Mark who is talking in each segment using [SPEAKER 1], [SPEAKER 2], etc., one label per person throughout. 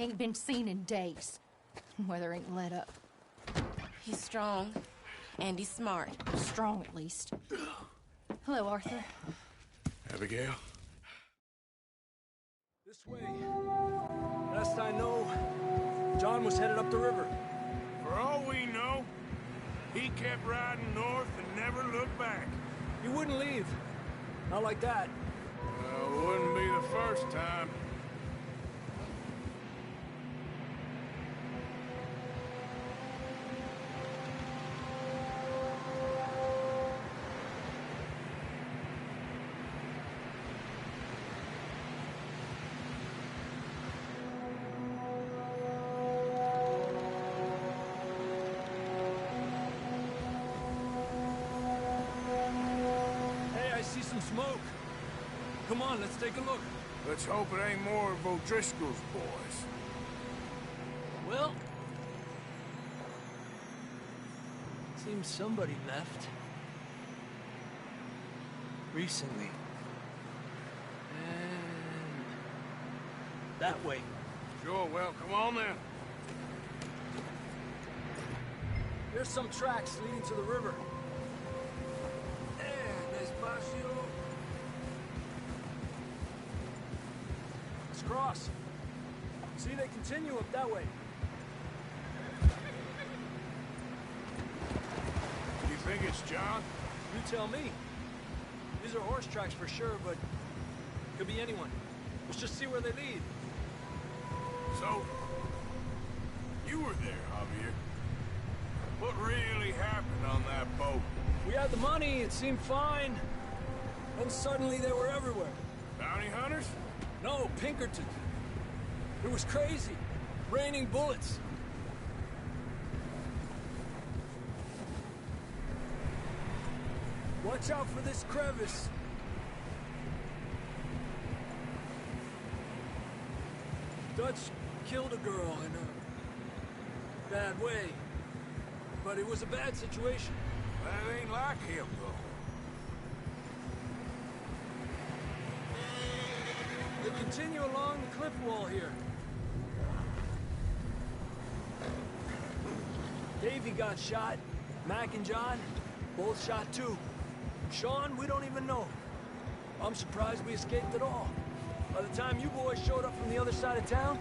[SPEAKER 1] He ain't been seen in days. Weather ain't let up.
[SPEAKER 2] He's strong, and he's smart.
[SPEAKER 1] Strong, at least. Hello, Arthur.
[SPEAKER 3] Abigail?
[SPEAKER 4] This way. Last I know, John was headed up the river.
[SPEAKER 5] For all we know, he kept riding north and never looked back.
[SPEAKER 4] He wouldn't leave. Not like that.
[SPEAKER 5] Well, wouldn't be the first time.
[SPEAKER 4] Smoke. Come on, let's take a look.
[SPEAKER 5] Let's hope it ain't more of O'Driscoll's boys.
[SPEAKER 4] Well... seems somebody left. Recently. And... that way.
[SPEAKER 5] Sure, well, come on then.
[SPEAKER 4] Here's some tracks leading to the river. Let's cross. See, they continue up that way.
[SPEAKER 5] You think it's John?
[SPEAKER 4] You tell me. These are horse tracks for sure, but could be anyone. Let's just see where they lead.
[SPEAKER 5] So, you were there, Javier. What really happened on that boat?
[SPEAKER 4] We had the money, it seemed fine. Then suddenly they were everywhere.
[SPEAKER 5] Bounty hunters?
[SPEAKER 4] No, Pinkerton. It was crazy. Raining bullets. Watch out for this crevice. Dutch killed a girl in a bad way. But it was a bad situation.
[SPEAKER 5] That ain't like him, though.
[SPEAKER 4] They continue along the cliff wall here. Davey got shot. Mac and John, both shot too. Sean, we don't even know. I'm surprised we escaped at all. By the time you boys showed up from the other side of town,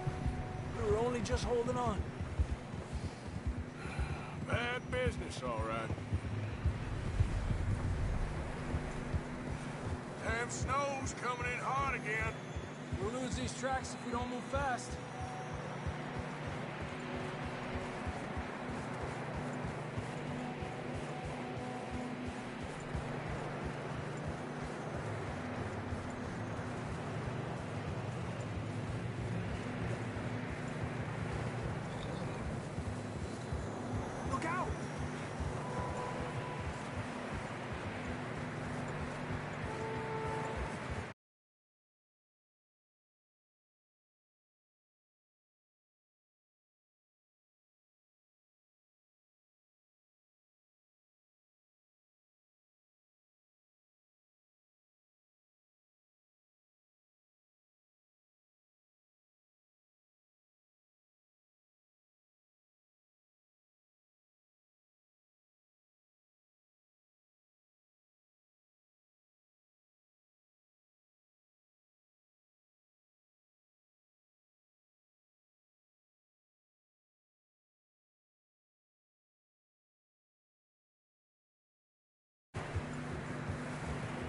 [SPEAKER 4] we were only just holding on.
[SPEAKER 5] Bad business, all right. Damn snow's coming in hard again.
[SPEAKER 4] We'll lose these tracks if we don't move fast. Look out!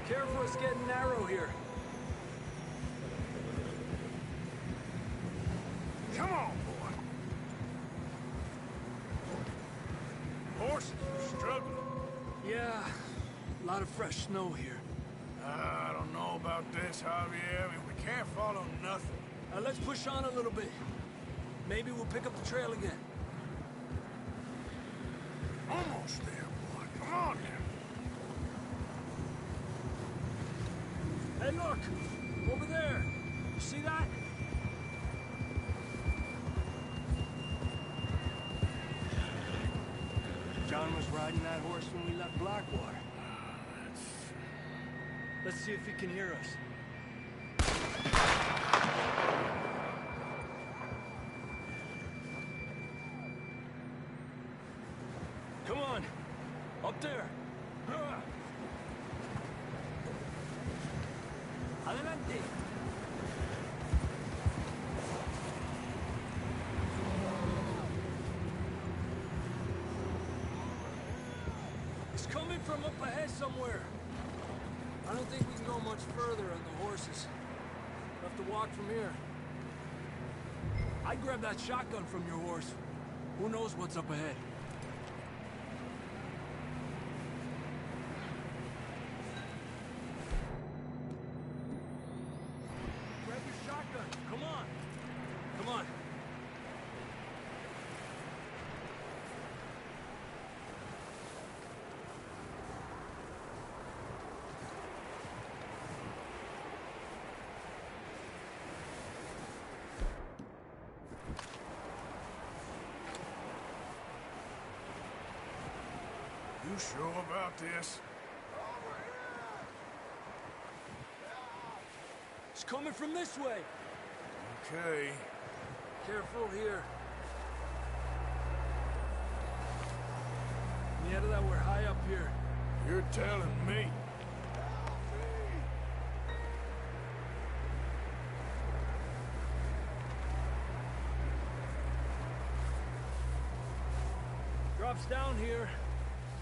[SPEAKER 4] Careful, it's getting narrow here.
[SPEAKER 5] Come on, boy. Horses are struggling.
[SPEAKER 4] Yeah, a lot of fresh snow here.
[SPEAKER 5] I don't know about this, Javier. I mean, we can't follow nothing.
[SPEAKER 4] Let's push on a little bit. Maybe we'll pick up the trail again.
[SPEAKER 5] Almost there, boy. Come on now.
[SPEAKER 4] Hey, look! Over there! You see that? John was riding that horse when we left Blackwater. Let's see if he can hear us. there. Adelante. It's coming from up ahead somewhere. I don't think we can go much further on the horses. We'll have to walk from here. I'd grab that shotgun from your horse. Who knows what's up ahead? Grab your shotgun. Come on. Come on.
[SPEAKER 5] You sure about this?
[SPEAKER 4] It's coming from this way.
[SPEAKER 5] Okay.
[SPEAKER 4] Careful here. Yeah, that we're high up here.
[SPEAKER 5] You're telling me.
[SPEAKER 4] Drops down here.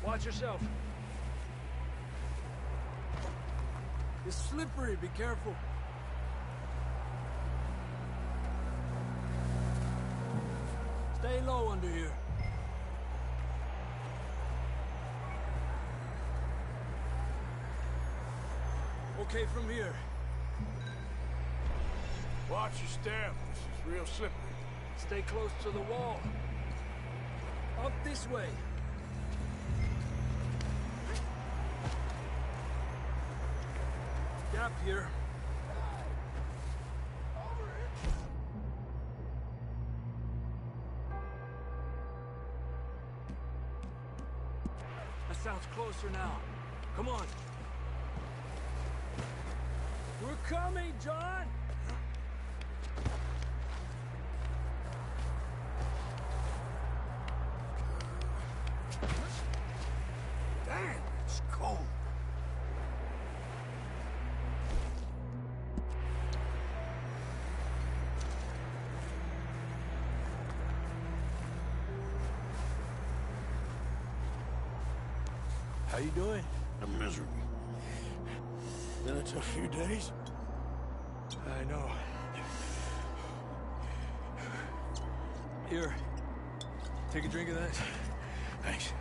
[SPEAKER 4] Watch yourself. It's slippery, be careful. Stay low under here. Okay from here.
[SPEAKER 5] Watch your step. This is real slippery.
[SPEAKER 4] Stay close to the wall. Up this way. Gap here. That sounds closer now. Come on. We're coming, John!
[SPEAKER 5] Damn, it's cold.
[SPEAKER 4] How you doing?
[SPEAKER 5] I'm miserable. Been a tough few days.
[SPEAKER 4] I know. Here. Take a drink of that.
[SPEAKER 5] Thanks.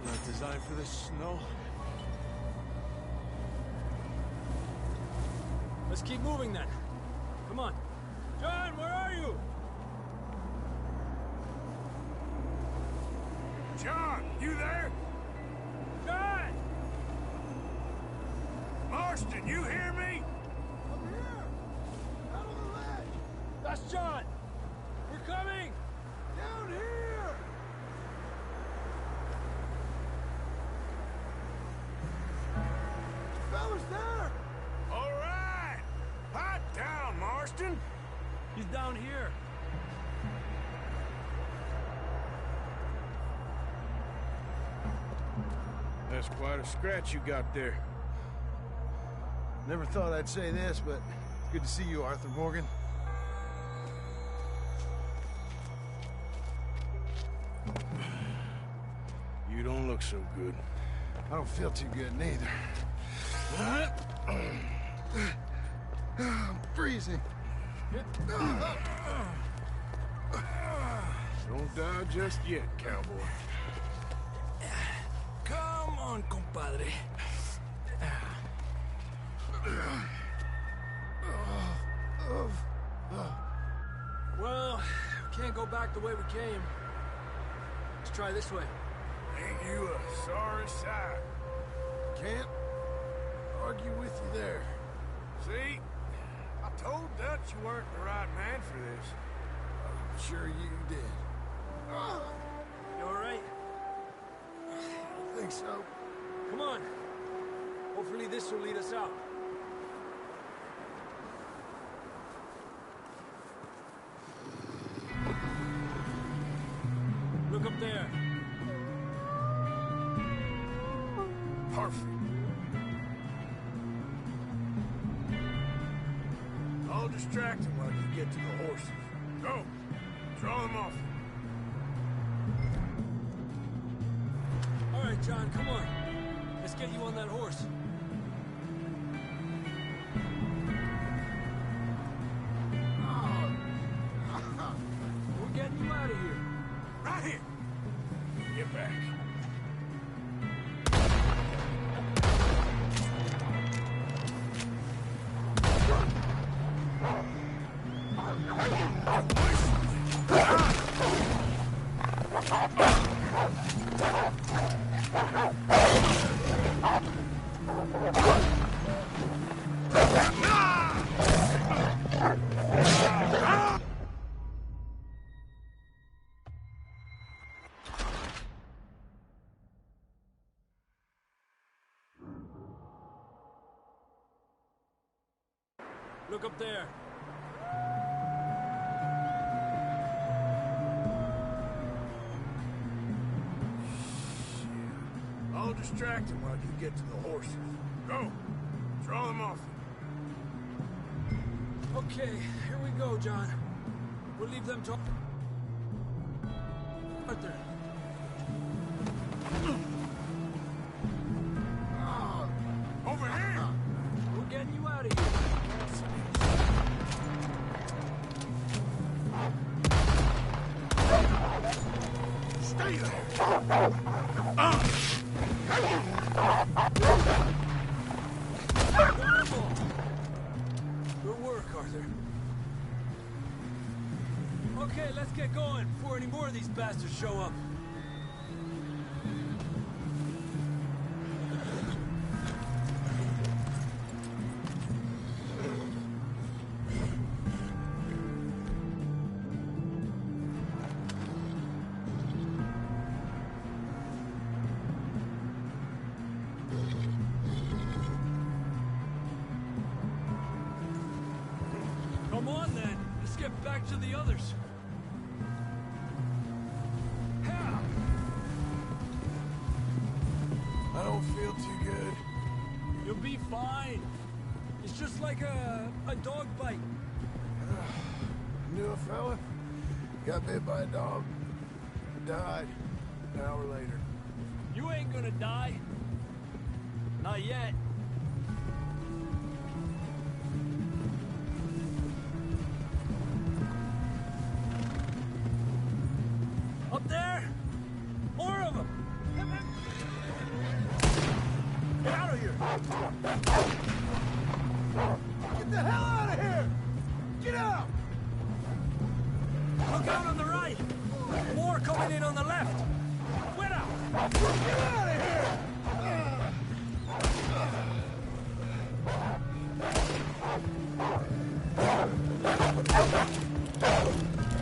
[SPEAKER 4] Not designed for this snow. Let's keep moving then. Come on. John, where are you?
[SPEAKER 5] John, you there?
[SPEAKER 4] John!
[SPEAKER 5] Marston, you hear me?
[SPEAKER 4] I'm here! Out on the ledge! That's John! We're coming! Down here! Fella's there!
[SPEAKER 5] All right. Hot down, Marston.
[SPEAKER 4] He's down here.
[SPEAKER 5] That's quite a scratch you got there.
[SPEAKER 6] Never thought I'd say this, but it's good to see you, Arthur Morgan.
[SPEAKER 5] You don't look so good.
[SPEAKER 6] I don't feel too good neither. I'm freezing.
[SPEAKER 5] Don't die just yet, cowboy.
[SPEAKER 4] Come on, compadre. Well, we can't go back the way we came. Let's try this way.
[SPEAKER 5] Ain't you a sorry sight?
[SPEAKER 6] Can't argue with you there.
[SPEAKER 5] See? I told Dutch you weren't the right man for this.
[SPEAKER 6] I'm sure you did.
[SPEAKER 4] You all right?
[SPEAKER 6] I think so.
[SPEAKER 4] Come on. Hopefully this will lead us out. Look up there.
[SPEAKER 5] I'll distract them while you get to the horses. Go. Draw them off.
[SPEAKER 4] All right, John, come on. Let's get you on that horse. We're getting you out of here.
[SPEAKER 5] Right here. Get back.
[SPEAKER 4] Look up there.
[SPEAKER 5] I'll distract them while you get to the horses. Go. Draw them off.
[SPEAKER 4] Okay, here we go, John. We'll leave them talk. Arthur.
[SPEAKER 5] Over here.
[SPEAKER 4] We're getting you out of here.
[SPEAKER 5] Stay there.
[SPEAKER 4] Good work, Arthur. Okay, let's get going before any more of these bastards show up. Come on, then. Let's get back to the others. Yeah.
[SPEAKER 5] I don't feel too good.
[SPEAKER 4] You'll be fine. It's just like a dog bite.
[SPEAKER 6] Knew a fella, got bit by a dog, died an hour later.
[SPEAKER 4] You ain't gonna die. Not yet. Up there? More of them! Get out of here!
[SPEAKER 6] Get the hell out of here! Get out!
[SPEAKER 4] Look out on the right! More coming in on the left! Get out!
[SPEAKER 6] Get out of here!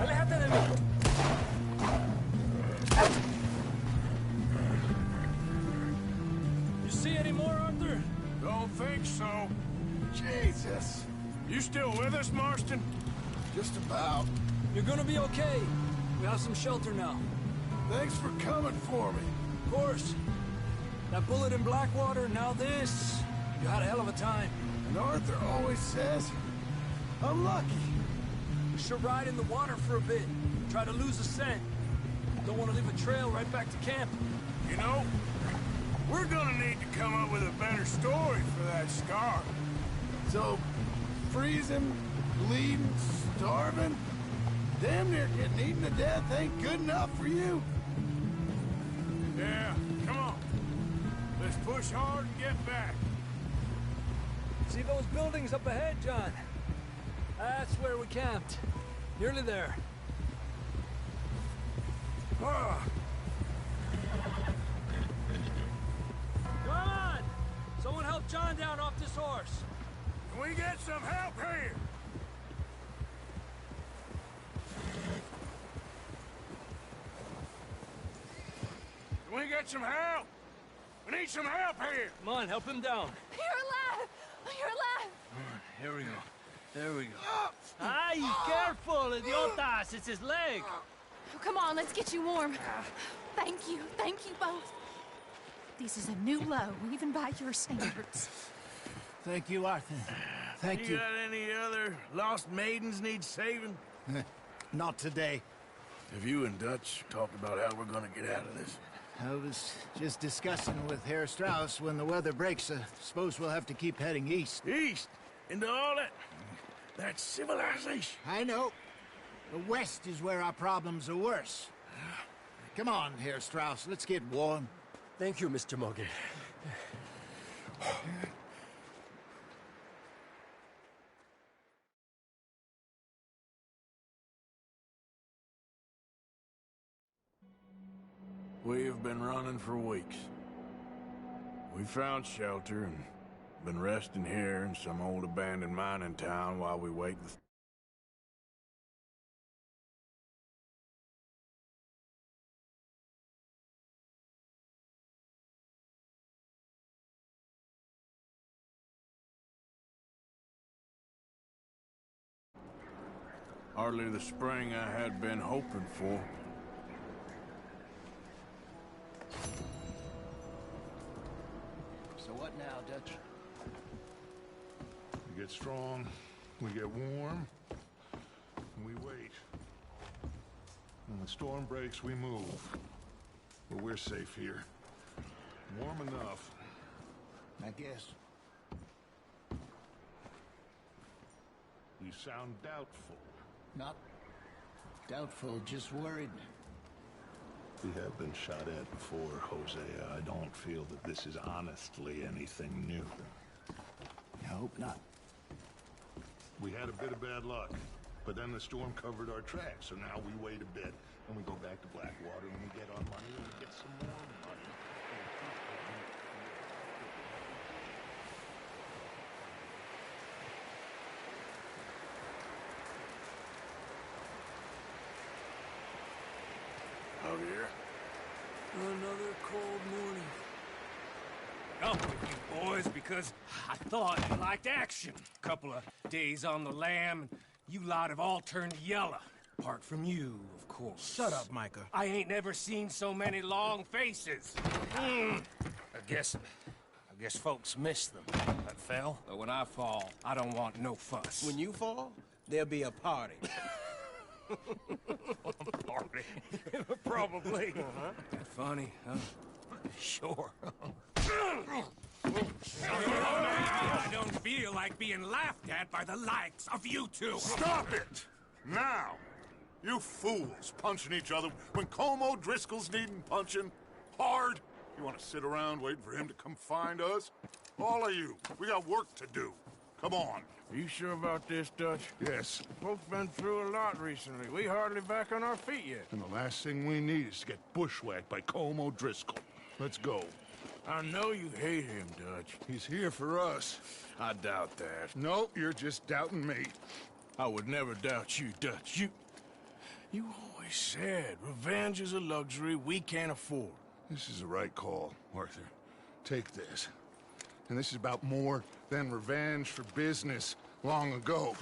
[SPEAKER 4] ¡Aléjate de mí! You see any more, Arthur?
[SPEAKER 5] Don't think so.
[SPEAKER 6] Jesus!
[SPEAKER 5] You still with us, Marston?
[SPEAKER 6] Just about.
[SPEAKER 4] You're gonna be okay. We have some shelter now.
[SPEAKER 6] Thanks for coming for me.
[SPEAKER 4] Of course. That bullet in Blackwater, now this. You had a hell of a time.
[SPEAKER 6] And Arthur always says, I'm lucky.
[SPEAKER 4] We should ride in the water for a bit. Try to lose a scent. Don't want to leave a trail right back to camp.
[SPEAKER 5] You know, we're gonna need to come up with a better story for that scar.
[SPEAKER 6] So, freezing, bleeding, starving, damn near getting eaten to death ain't good enough for you?
[SPEAKER 5] Yeah, come on. Let's push hard and get back.
[SPEAKER 4] See those buildings up ahead, John? That's where we camped. Nearly there.
[SPEAKER 5] Ah,
[SPEAKER 4] Come on! Someone help John down off this horse.
[SPEAKER 5] can we get some help here? Can we get some help? We need some help here.
[SPEAKER 4] Come on, help him down.
[SPEAKER 1] You're alive! You're alive!
[SPEAKER 4] Here we go. There we go. Ay, careful, idiotas! It's his leg.
[SPEAKER 1] Oh, come on, let's get you warm. Thank you both. This is a new low, even by your standards.
[SPEAKER 7] Thank you, Arthur.
[SPEAKER 6] Thank you.
[SPEAKER 5] Got any other lost maidens need saving?
[SPEAKER 6] Not today.
[SPEAKER 5] Have you and Dutch talked about how we're gonna get out of this?
[SPEAKER 6] I was just discussing with Herr Strauss when the weather breaks. Suppose we'll have to keep heading east.
[SPEAKER 5] East? Into all that civilization?
[SPEAKER 6] I know. The west is where our problems are worse. Come on, Herr Strauss, let's get warm.
[SPEAKER 4] Thank you, Mr. Morgan.
[SPEAKER 5] We have been running for weeks. We found shelter and been resting here in some old abandoned mining town while we wait the... Hardly the spring I had been hoping for.
[SPEAKER 6] So what now, Dutch?
[SPEAKER 3] We get strong, we get warm, and we wait. When the storm breaks, we move. But we're safe here. Warm enough.
[SPEAKER 6] I guess.
[SPEAKER 3] You sound doubtful.
[SPEAKER 6] Not doubtful, just worried.
[SPEAKER 3] We have been shot at before, Hosea. I don't feel that this is honestly anything new.
[SPEAKER 6] I hope not.
[SPEAKER 3] We had a bit of bad luck, but then the storm covered our tracks, so now we wait a bit, and we go back to Blackwater, and we get our money, and we get some more money.
[SPEAKER 5] Out here.
[SPEAKER 4] Another cold morning.
[SPEAKER 7] Up with you boys because I thought you liked action. Couple of days on the lam, and you lot have all turned yellow. Apart from you, of course.
[SPEAKER 8] Shut up, Micah.
[SPEAKER 7] I ain't never seen so many long faces. I guess folks miss them. That fell. But when I fall, I don't want no fuss.
[SPEAKER 8] When you fall, there'll be a party.
[SPEAKER 7] Party. Probably. Funny, huh? Sure. I don't feel like being laughed at by the likes of you two.
[SPEAKER 3] Stop it! Now! You fools punching each other when Colm O'Driscoll's needing punching. Hard! You want to sit around waiting for him to come find us? All of you, we got work to do. Come on.
[SPEAKER 5] Are you sure about this, Dutch?
[SPEAKER 3] Yes.
[SPEAKER 5] Both been through a lot recently. We hardly back on our feet yet.
[SPEAKER 3] And the last thing we need is to get bushwhacked by Colm O'Driscoll. Let's go.
[SPEAKER 5] I know you hate him, Dutch.
[SPEAKER 3] He's here for us.
[SPEAKER 5] I doubt that.
[SPEAKER 3] No, you're just doubting me.
[SPEAKER 5] I would never doubt you, Dutch. You always said revenge is a luxury we can't afford.
[SPEAKER 3] This is the right call, Arthur. Take this. And this is about more than revenge for business long ago.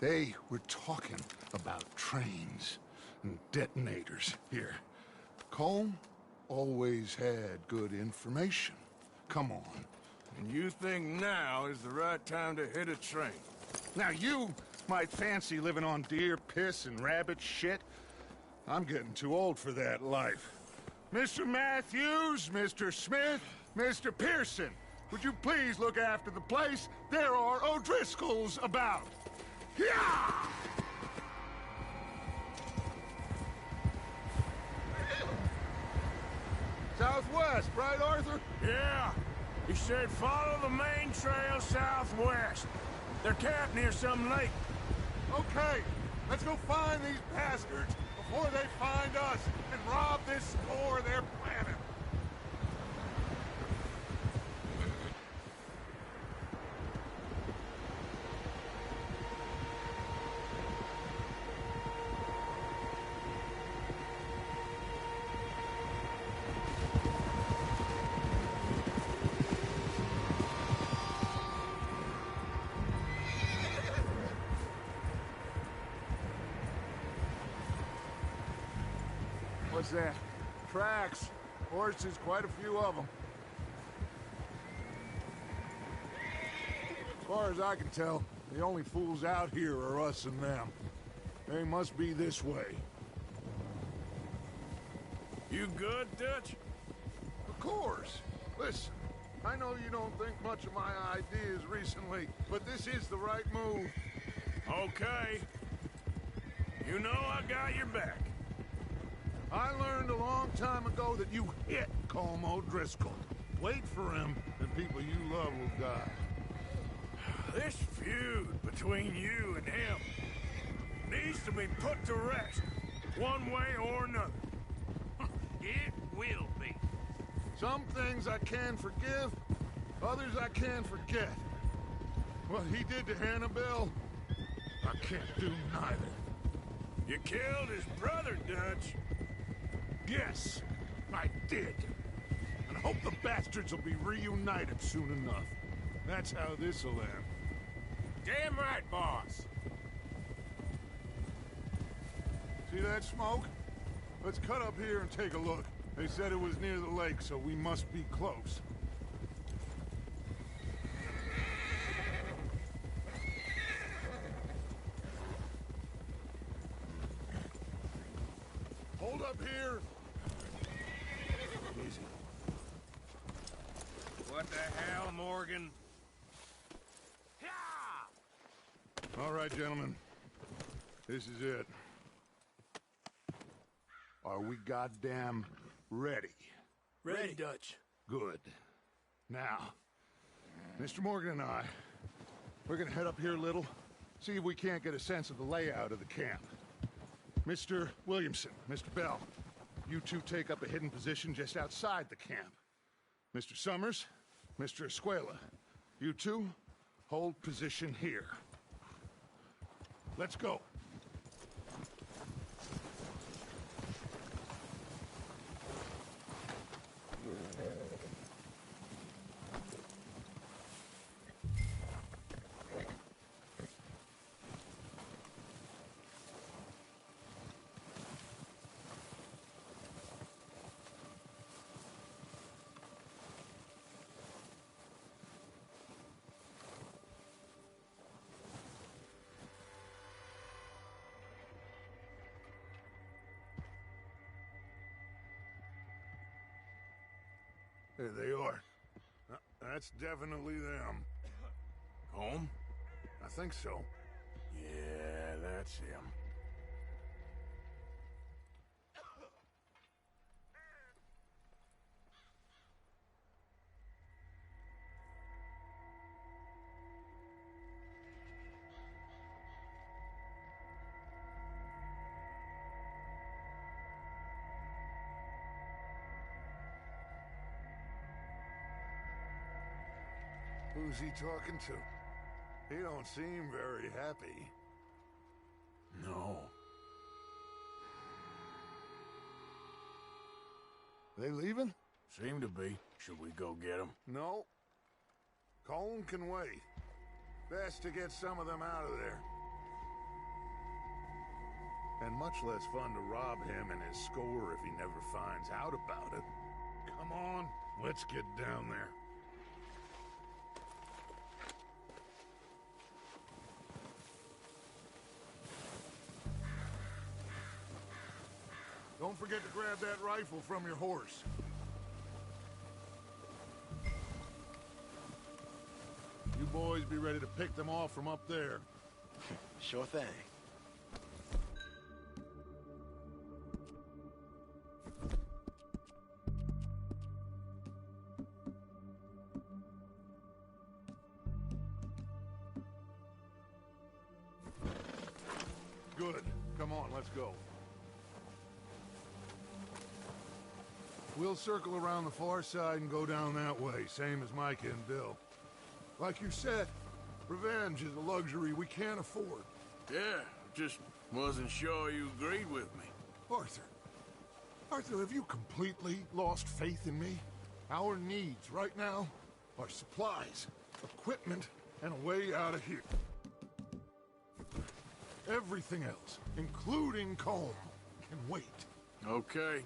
[SPEAKER 3] They were talking about trains and detonators here. Colm always had good information. Come on.
[SPEAKER 5] And you think now is the right time to hit a train?
[SPEAKER 3] Now you might fancy living on deer piss and rabbit shit. I'm getting too old for that life. Mr. Matthews, Mr. Smith, Mr. Pearson, would you please look after the place? There are O'Driscolls about. Yeah! Southwest, right, Arthur?
[SPEAKER 5] Yeah. He said follow the main trail southwest. They're camped near some lake.
[SPEAKER 3] Okay, let's go find these bastards before they find us and rob this store they're planning. What's that? Tracks. Horses, quite a few of them. far as I can tell, the only fools out here are us and them. They must be this way.
[SPEAKER 5] You good, Dutch?
[SPEAKER 3] Of course. Listen, I know you don't think much of my ideas recently, but this is the right move.
[SPEAKER 5] Okay. You know I got your back.
[SPEAKER 3] I learned a long time ago that you hit Colm O'Driscoll. Wait for him, and people you love will die.
[SPEAKER 5] This feud between you and him needs to be put to rest, one way or another.
[SPEAKER 7] It will be.
[SPEAKER 3] Some things I can forgive, others I can't forget. What he did to Annabelle, I can't do neither.
[SPEAKER 5] You killed his brother, Dutch.
[SPEAKER 3] Yes, I did. And I hope the bastards will be reunited soon enough. That's how this'll end.
[SPEAKER 7] Damn right, boss.
[SPEAKER 3] See that smoke? Let's cut up here and take a look. They said it was near the lake, so we must be close. Hold up here. Easy.
[SPEAKER 7] What the hell, Morgan?
[SPEAKER 3] All right, gentlemen. This is it. Are we goddamn ready?
[SPEAKER 4] Ready, Dutch.
[SPEAKER 3] Good. Now, Mr. Morgan and I, we're gonna head up here a little, see if we can't get a sense of the layout of the camp. Mr. Williamson, Mr. Bell, you two take up a hidden position just outside the camp. Mr. Summers, Mr. Escuela, you two hold position here. Let's go. There they are. That's definitely them.
[SPEAKER 5] Home?
[SPEAKER 3] I think so.
[SPEAKER 5] Yeah, that's him.
[SPEAKER 3] Who's he talking to? He don't seem very happy.
[SPEAKER 5] No.
[SPEAKER 3] They leaving?
[SPEAKER 5] Seem to be. Should we go get him?
[SPEAKER 3] No. Colm can wait. Best to get some of them out of there. And much less fun to rob him and his score if he never finds out about it. Come on, let's get down there. Don't forget to grab that rifle from your horse. You boys be ready to pick them off from up there.
[SPEAKER 8] Sure thing.
[SPEAKER 3] Good. Come on, let's go. We'll circle around the far side and go down that way, same as Mykendeon. Like you said, revenge is a luxury we can't afford.
[SPEAKER 5] Yeah, just wasn't sure you agreed with me.
[SPEAKER 3] Arthur. Arthur, have you completely lost faith in me? Our needs right now are supplies, equipment, and a way out of here. Everything else, including Colm, can wait.
[SPEAKER 5] Okay.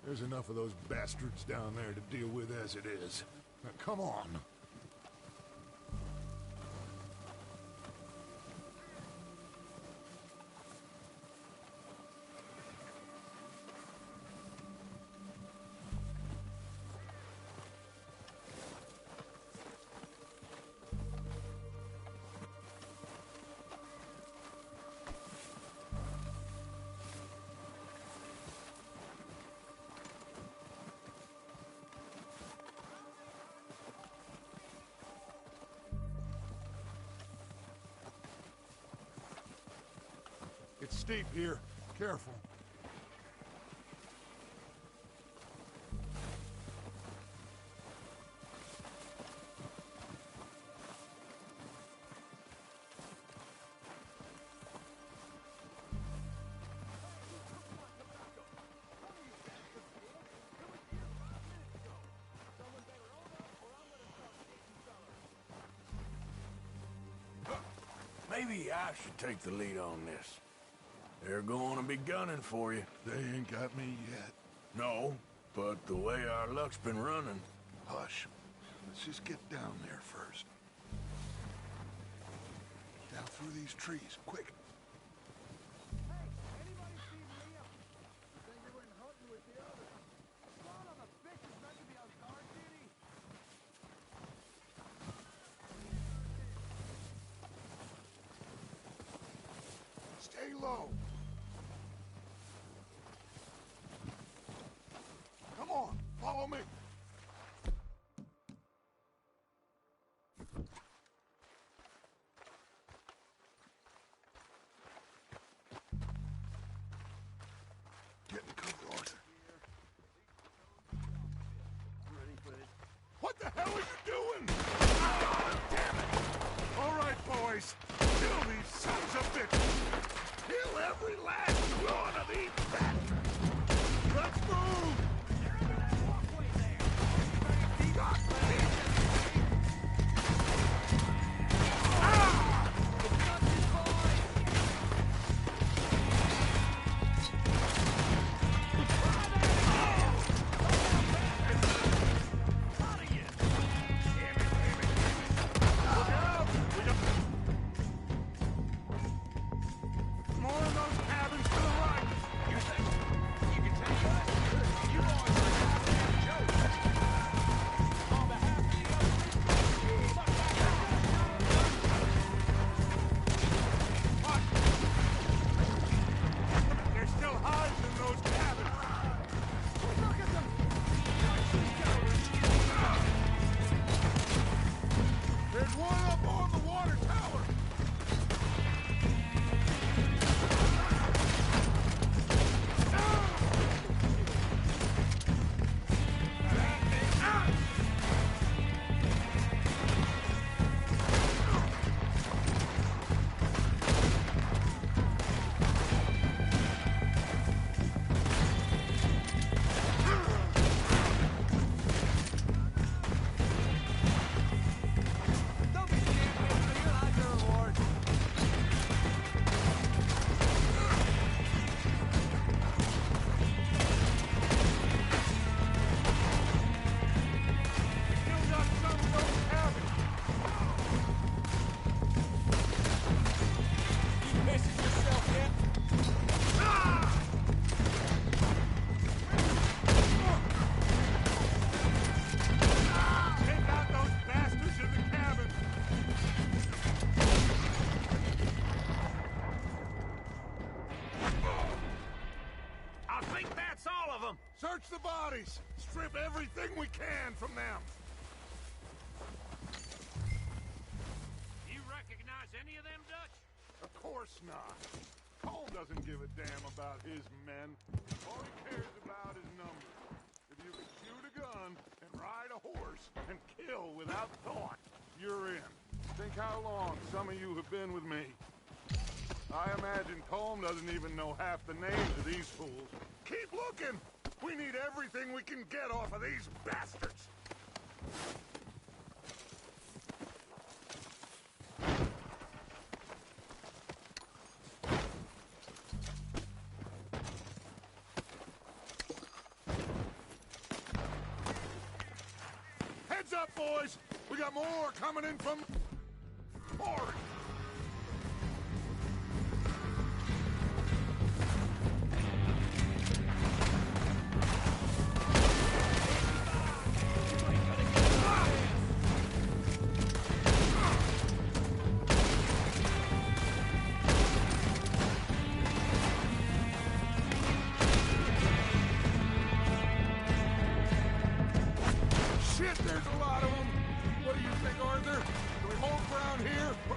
[SPEAKER 3] There's enough of those bastards down there to deal with as it is. Now, come on. steep here. Careful.
[SPEAKER 5] Maybe I should take the lead on this. They're going to be gunning for you.
[SPEAKER 3] They ain't got me yet.
[SPEAKER 5] No, but the way our luck's been running...
[SPEAKER 3] Hush. Let's just get down there first. Down through these trees, quick. Stay low. Come on, follow me. Get in cover, Arthur. What the hell are you doing? Ah, damn it! All right, boys. Kill these sons of bitches. Kill every last one of these bastards! Let's move! Search the bodies! Strip everything we can from them!
[SPEAKER 9] You recognize any of them, Dutch?
[SPEAKER 3] Of course not. Cole doesn't give a damn about his men. All he cares about is numbers. If you can shoot a gun and ride a horse and kill without thought, you're in. Think how long some of you have been with me. I imagine Colm doesn't even know half the names of these fools. Keep looking! We need everything we can get off of these bastards! Heads up, boys! We got more coming in from... Forward! Shit, there's a lot of them. What do you think, Arthur? Do we hold ground here or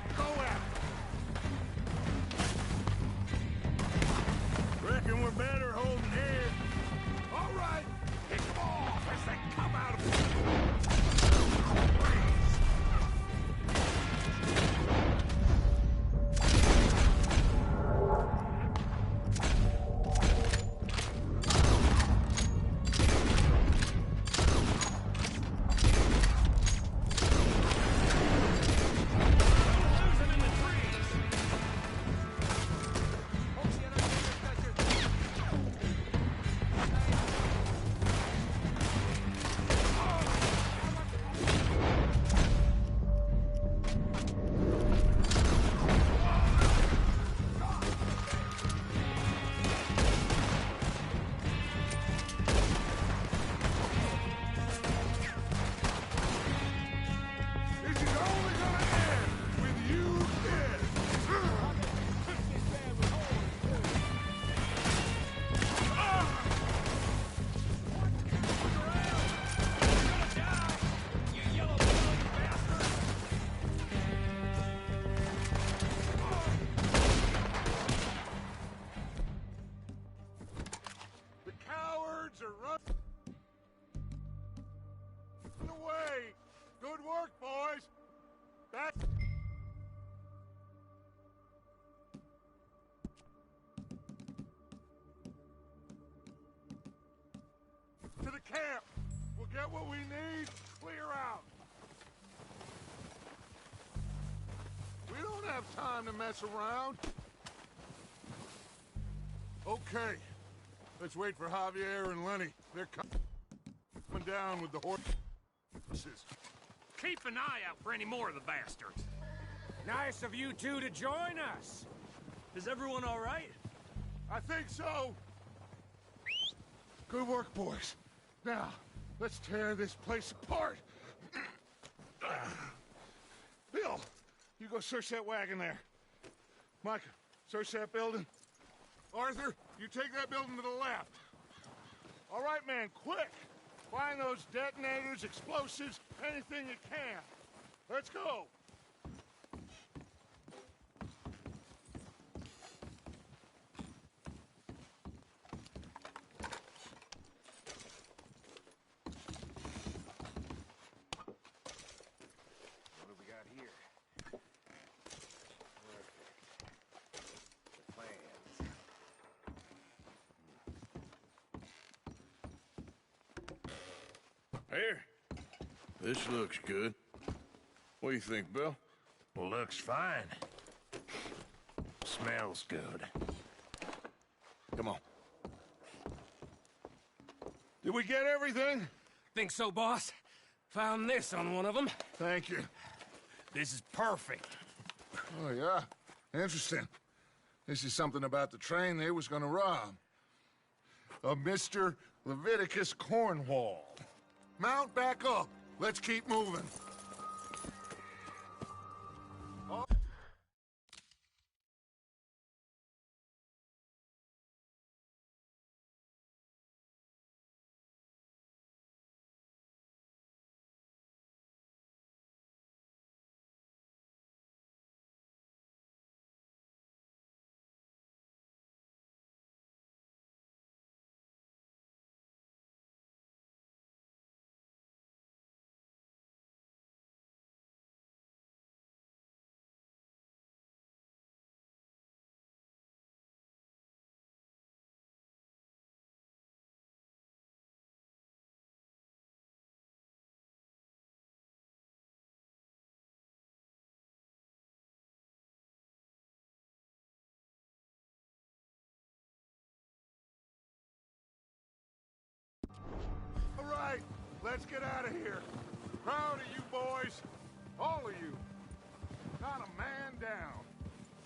[SPEAKER 3] the camp. We'll get what we need, clear out. We don't have time to mess around. Okay. Let's wait for Javier and Lenny. They're coming down with the horses.
[SPEAKER 9] Keep an eye out for any more of the bastards.
[SPEAKER 7] Nice of you two to join us.
[SPEAKER 4] Is everyone all right?
[SPEAKER 3] I think so. Good work, boys. Now, let's tear this place apart. Bill, you go search that wagon there. Micah, search that building. Arthur, you take that building to the left. All right, man, quick. Find those detonators, explosives, anything you can. Let's go.
[SPEAKER 9] What do we got here? Perfect. The plans.
[SPEAKER 5] Here. This looks good. What do you think, Bill?
[SPEAKER 7] Looks fine. Smells good.
[SPEAKER 5] Come on.
[SPEAKER 3] Did we get everything?
[SPEAKER 7] Think so, boss? Found this on one of them.
[SPEAKER 3] Thank you.
[SPEAKER 7] This is perfect.
[SPEAKER 3] Oh, yeah? Interesting. This is something about the train they was gonna rob. A Mr. Leviticus Cornwall. Mount back up. Let's keep moving. All right, let's get out of here. Proud of you boys. All of you. Not a man down.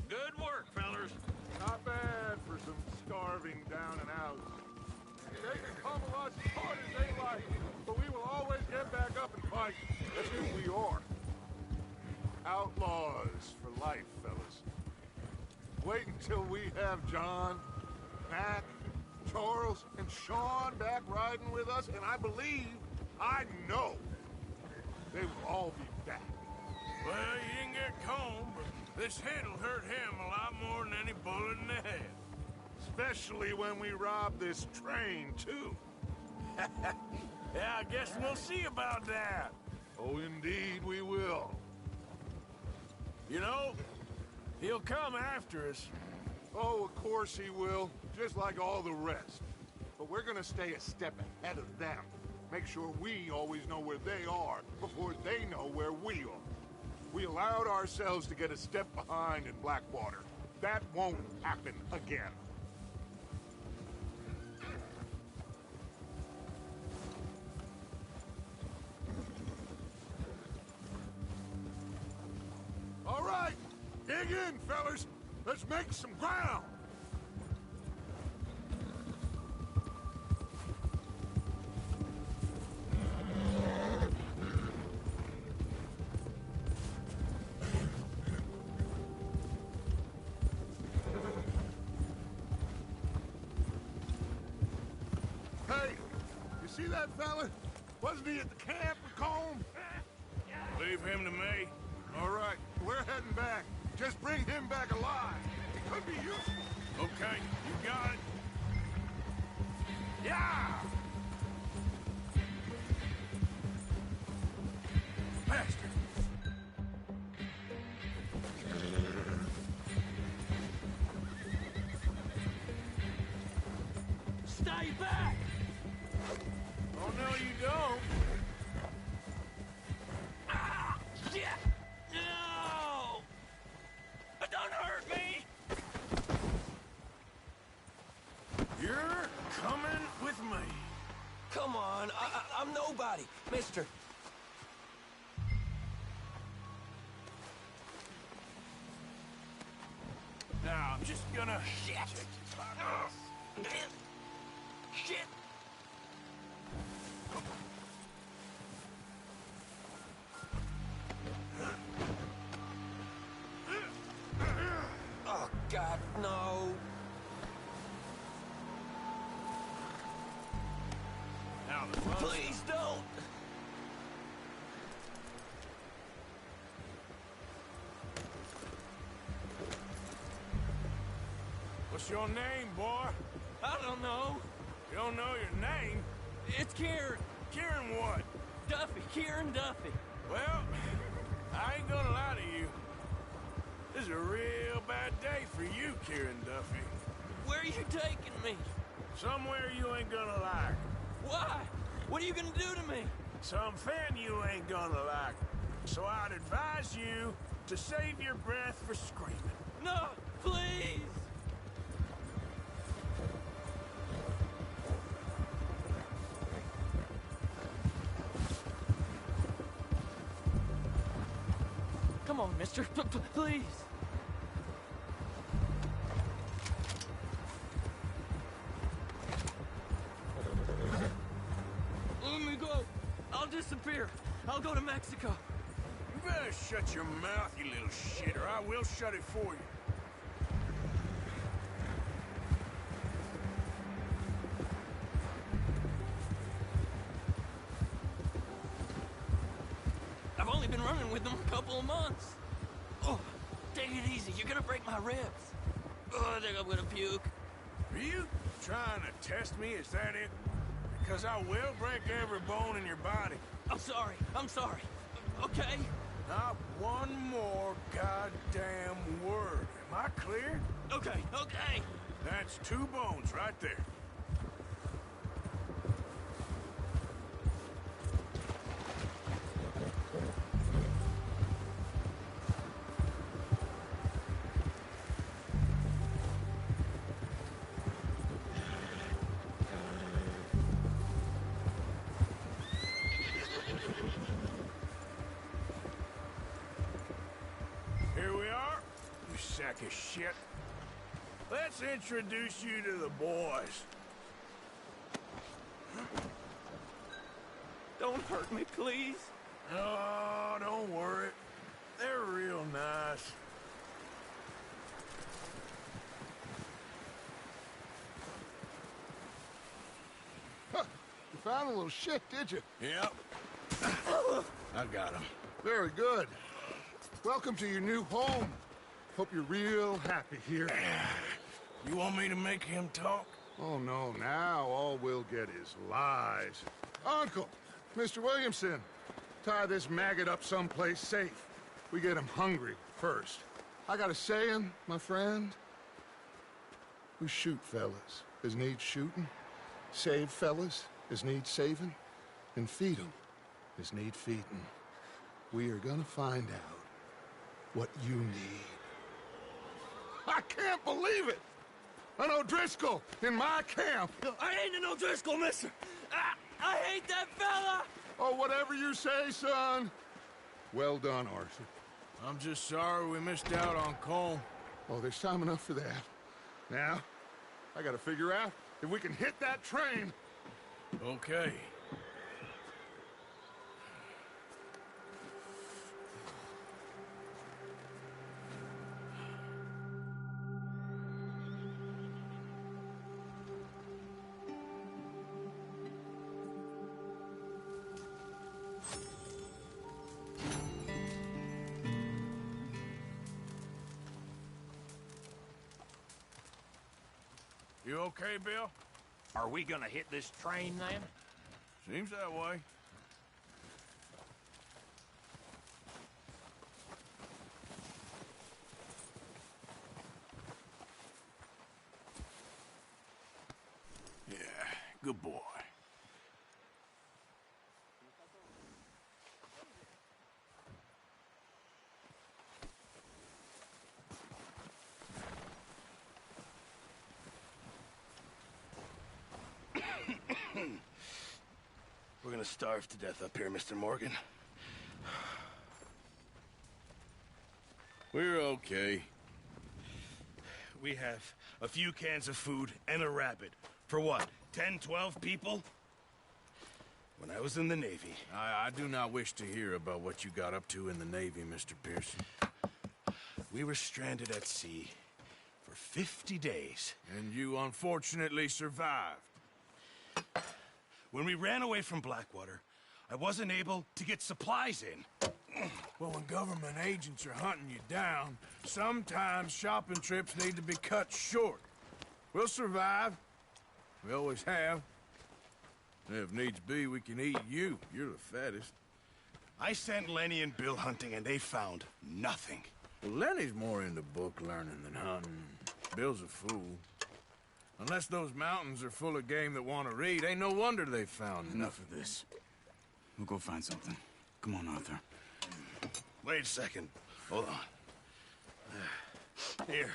[SPEAKER 9] Good work, fellers.
[SPEAKER 3] Not bad for some starving down and outs. They can pummel us as hard as they like, but we will always get back up and fight. That's who we are. Outlaws for life, fellas. Wait until we have John, Mac, Charles, and Sean back riding with us, and I believe, I know, they will all be back.
[SPEAKER 5] Well, you didn't get Combe, but this hit'll hurt him a lot more than any bullet in the head.
[SPEAKER 3] Especially when we rob this train, too.
[SPEAKER 5] Yeah, I guess we'll see about that.
[SPEAKER 3] Oh, indeed we will.
[SPEAKER 5] You know, he'll come after us.
[SPEAKER 3] Oh, of course he will, just like all the rest. But we're gonna stay a step ahead of them. Make sure we always know where they are before they know where we are. We allowed ourselves to get a step behind in Blackwater. That won't happen again. All right, dig in, fellas. Let's make some ground. Hey, you see that fella? Wasn't he at the camp with Combe?
[SPEAKER 5] Leave him to me.
[SPEAKER 3] All right, we're heading back. Just bring him back alive. It could be useful.
[SPEAKER 5] Okay, you got it.
[SPEAKER 3] Yeah!
[SPEAKER 7] Bastard!
[SPEAKER 4] Stay back!
[SPEAKER 5] Oh, no, you don't.
[SPEAKER 4] Ah! Shit! No! Don't hurt me!
[SPEAKER 5] You're coming with me.
[SPEAKER 4] Come on, I'm nobody, mister.
[SPEAKER 5] Now, I'm just gonna...
[SPEAKER 4] Shit! Shit! Oh, God, no.
[SPEAKER 5] Now, the fun's
[SPEAKER 4] Please don't.
[SPEAKER 5] What's your name, boy?
[SPEAKER 4] I don't know.
[SPEAKER 5] You don't know your name?
[SPEAKER 4] It's Kieran.
[SPEAKER 5] Kieran what?
[SPEAKER 4] Duffy. Kieran Duffy.
[SPEAKER 5] Well, I ain't gonna lie to you. This is a real bad day for you, Kieran Duffy.
[SPEAKER 4] Where are you taking me?
[SPEAKER 5] Somewhere you ain't gonna like.
[SPEAKER 4] Why? What are you gonna do to me?
[SPEAKER 5] Something you ain't gonna like. So I'd advise you to save your breath for screaming.
[SPEAKER 4] No, please. Come on, mister. Please. Let me go. I'll disappear. I'll go to Mexico.
[SPEAKER 5] You better shut your mouth, you little shit, or I will shut it for you.
[SPEAKER 4] I've only been running with them a couple of months. Oh, take it easy. You're gonna break my ribs. Oh, I think I'm gonna puke.
[SPEAKER 5] Are you trying to test me? Is that it? Because I will break every bone in your body.
[SPEAKER 4] I'm sorry. I'm sorry. Okay?
[SPEAKER 5] Not one more goddamn word. Am I clear?
[SPEAKER 4] Okay, okay.
[SPEAKER 5] That's 2 bones right there. Here we are, you sack of shit. Let's introduce you to the boys.
[SPEAKER 4] Don't hurt me, please.
[SPEAKER 5] Oh, don't worry. They're real nice.
[SPEAKER 3] Huh. You found a little shit, did you?
[SPEAKER 5] Yep. I got him.
[SPEAKER 3] Very good. Welcome to your new home. Hope you're real happy here.
[SPEAKER 5] You want me to make him talk?
[SPEAKER 3] Oh, no, now all we'll get is lies. Uncle, Mr. Williamson, tie this maggot up someplace safe. We get him hungry first. I got a saying, my friend. We shoot fellas as need shooting, save fellas as need saving, and feed 'em as need feeding. We are gonna find out what you need. I can't believe it! An O'Driscoll in my camp!
[SPEAKER 4] I ain't an O'Driscoll, mister! I hate that fella!
[SPEAKER 3] Oh, whatever you say, son. Well done, Arthur.
[SPEAKER 5] I'm just sorry we missed out on Cole.
[SPEAKER 3] Oh, there's time enough for that. Now, I gotta figure out if we can hit that train.
[SPEAKER 5] Okay. You okay, Bill?
[SPEAKER 9] Are we gonna hit this train then?
[SPEAKER 5] Seems that way. Yeah, good boy.
[SPEAKER 8] to starve to death up here, Mr. Morgan.
[SPEAKER 5] We're okay.
[SPEAKER 8] We have a few cans of food and a rabbit. For what, 10, 12 people? When I was in the Navy...
[SPEAKER 5] I do not wish to hear about what you got up to in the Navy, Mr. Pearson.
[SPEAKER 8] We were stranded at sea for 50 days.
[SPEAKER 5] And you unfortunately survived.
[SPEAKER 8] When we ran away from Blackwater, I wasn't able to get supplies in.
[SPEAKER 5] Well, when government agents are hunting you down, sometimes shopping trips need to be cut short. We'll survive. We always have. And if needs be, we can eat you. You're the fattest.
[SPEAKER 8] I sent Lenny and Bill hunting, and they found nothing.
[SPEAKER 5] Well, Lenny's more into book learning than hunting. Bill's a fool. Unless those mountains are full of game that want to read, ain't no wonder they found
[SPEAKER 10] Enough of this. We'll go find something. Come on, Arthur.
[SPEAKER 8] Wait a second. Hold on. Here.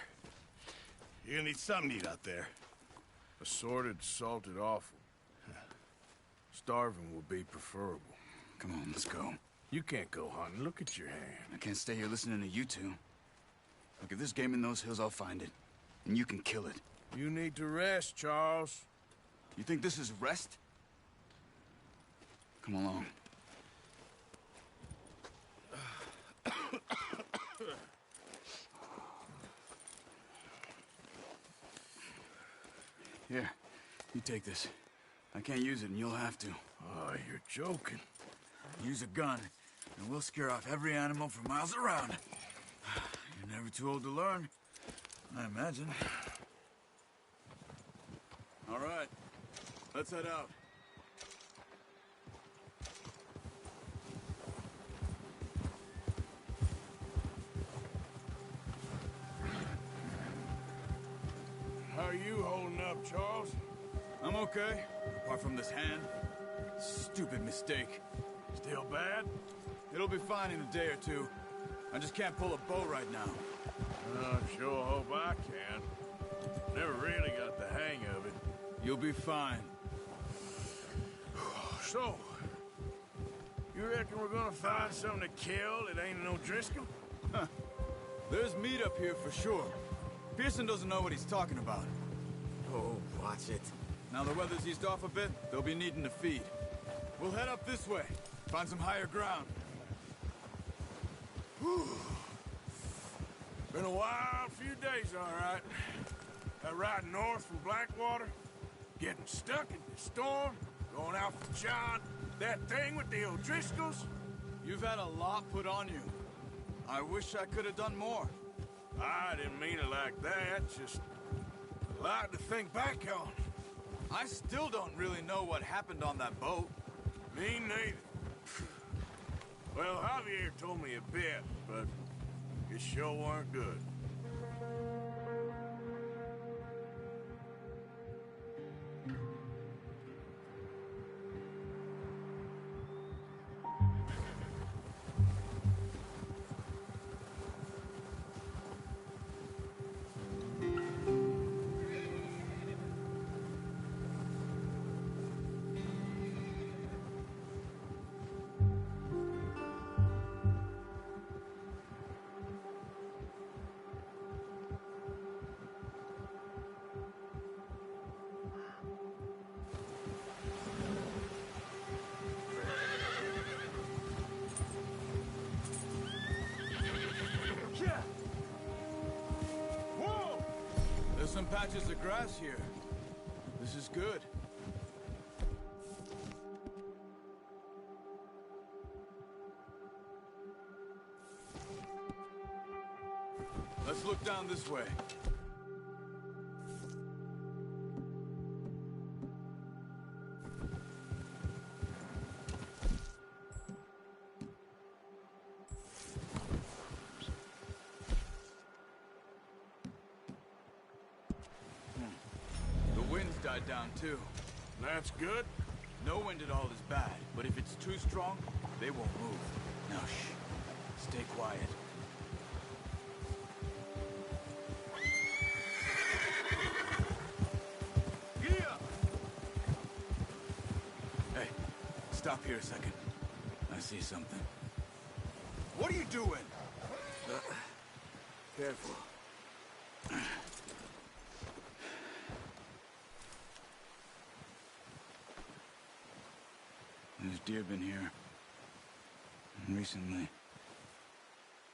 [SPEAKER 8] You're gonna need something to eat out there.
[SPEAKER 5] Assorted, salted offal. Starving will be preferable.
[SPEAKER 10] Come on, let's go.
[SPEAKER 5] You can't go hunting. Look at your hand.
[SPEAKER 10] I can't stay here listening to you two. Look, if there's game in those hills, I'll find it. And you can kill it.
[SPEAKER 5] You need to rest, Charles.
[SPEAKER 10] You think this is rest? Come along. Here, you take this. I can't use it, and you'll have to.
[SPEAKER 5] Oh, you're joking.
[SPEAKER 10] Use a gun, and we'll scare off every animal for miles around. You're never too old to learn, I imagine. All right, let's head out.
[SPEAKER 5] How are you holding up, Charles?
[SPEAKER 10] I'm okay, apart from this hand. Stupid mistake.
[SPEAKER 5] Still bad?
[SPEAKER 10] It'll be fine in a day or two. I just can't pull a bow right now.
[SPEAKER 5] I sure hope I can. Never really got the hang of it.
[SPEAKER 10] You'll be fine.
[SPEAKER 5] So, you reckon we're gonna find something to kill that ain't no Driscoll?
[SPEAKER 10] There's meat up here for sure. Pearson doesn't know what he's talking about.
[SPEAKER 8] Oh, watch it.
[SPEAKER 10] Now the weather's eased off a bit, they'll be needing to feed. We'll head up this way, find some higher ground.
[SPEAKER 5] Been a wild few days, all right. That ride north from Blackwater, getting stuck in the storm, going out for John, that thing with the O'Driscolls.
[SPEAKER 10] You've had a lot put on you. I wish I could have done more.
[SPEAKER 5] I didn't mean it like that, just a lot to think back on.
[SPEAKER 10] I still don't really know what happened on that boat.
[SPEAKER 5] Me neither. Well, Javier told me a bit, but it sure weren't good.
[SPEAKER 10] There's some patches of grass here. This is good. Let's look down this way. The wind's died down too.
[SPEAKER 5] That's good.
[SPEAKER 10] No wind at all is bad, but if it's too strong, they won't move. Now shh. Stay quiet. Stop here a second. I see something.
[SPEAKER 6] What are you doing?
[SPEAKER 10] Careful. There's deer been here. Recently.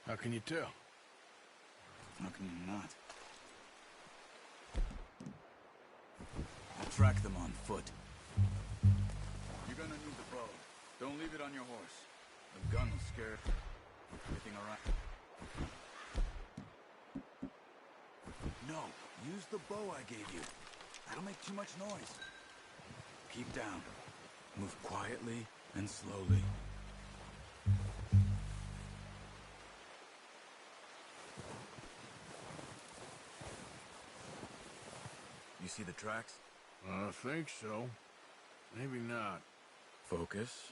[SPEAKER 5] How can you tell?
[SPEAKER 10] How can you not? I'll track them on foot. You're gonna need the bow. Don't leave it on your horse. The gun will scare everything around. No, use the bow I gave you. That'll make too much noise. Keep down. Move quietly and slowly. You see the tracks?
[SPEAKER 5] I think so. Maybe not.
[SPEAKER 10] Focus.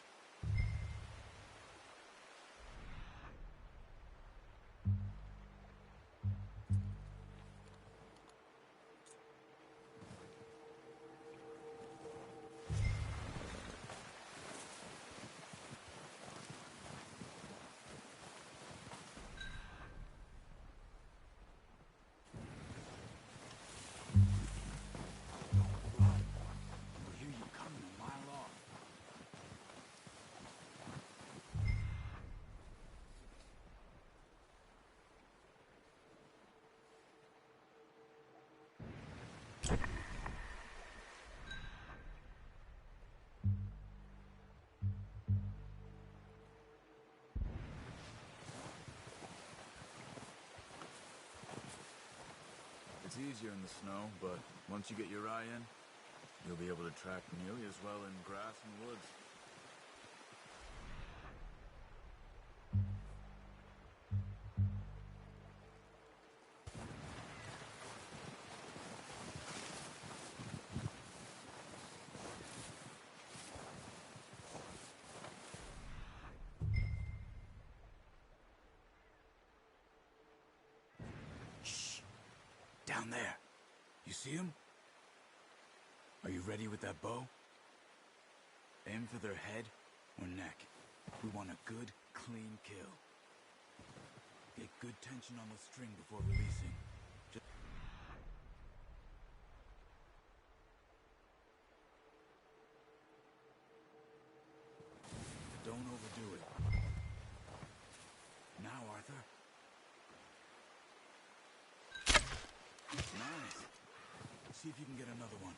[SPEAKER 10] It's easier in the snow, but once you get your eye in, you'll be able to track nearly as well in grass and woods. Down there. You see him? Are you ready with that bow? Aim for their head or neck. We want a good, clean kill. Get good tension on the string before releasing. Just... Don't overdo it. Now, Arthur. Nice. See if you can get another one.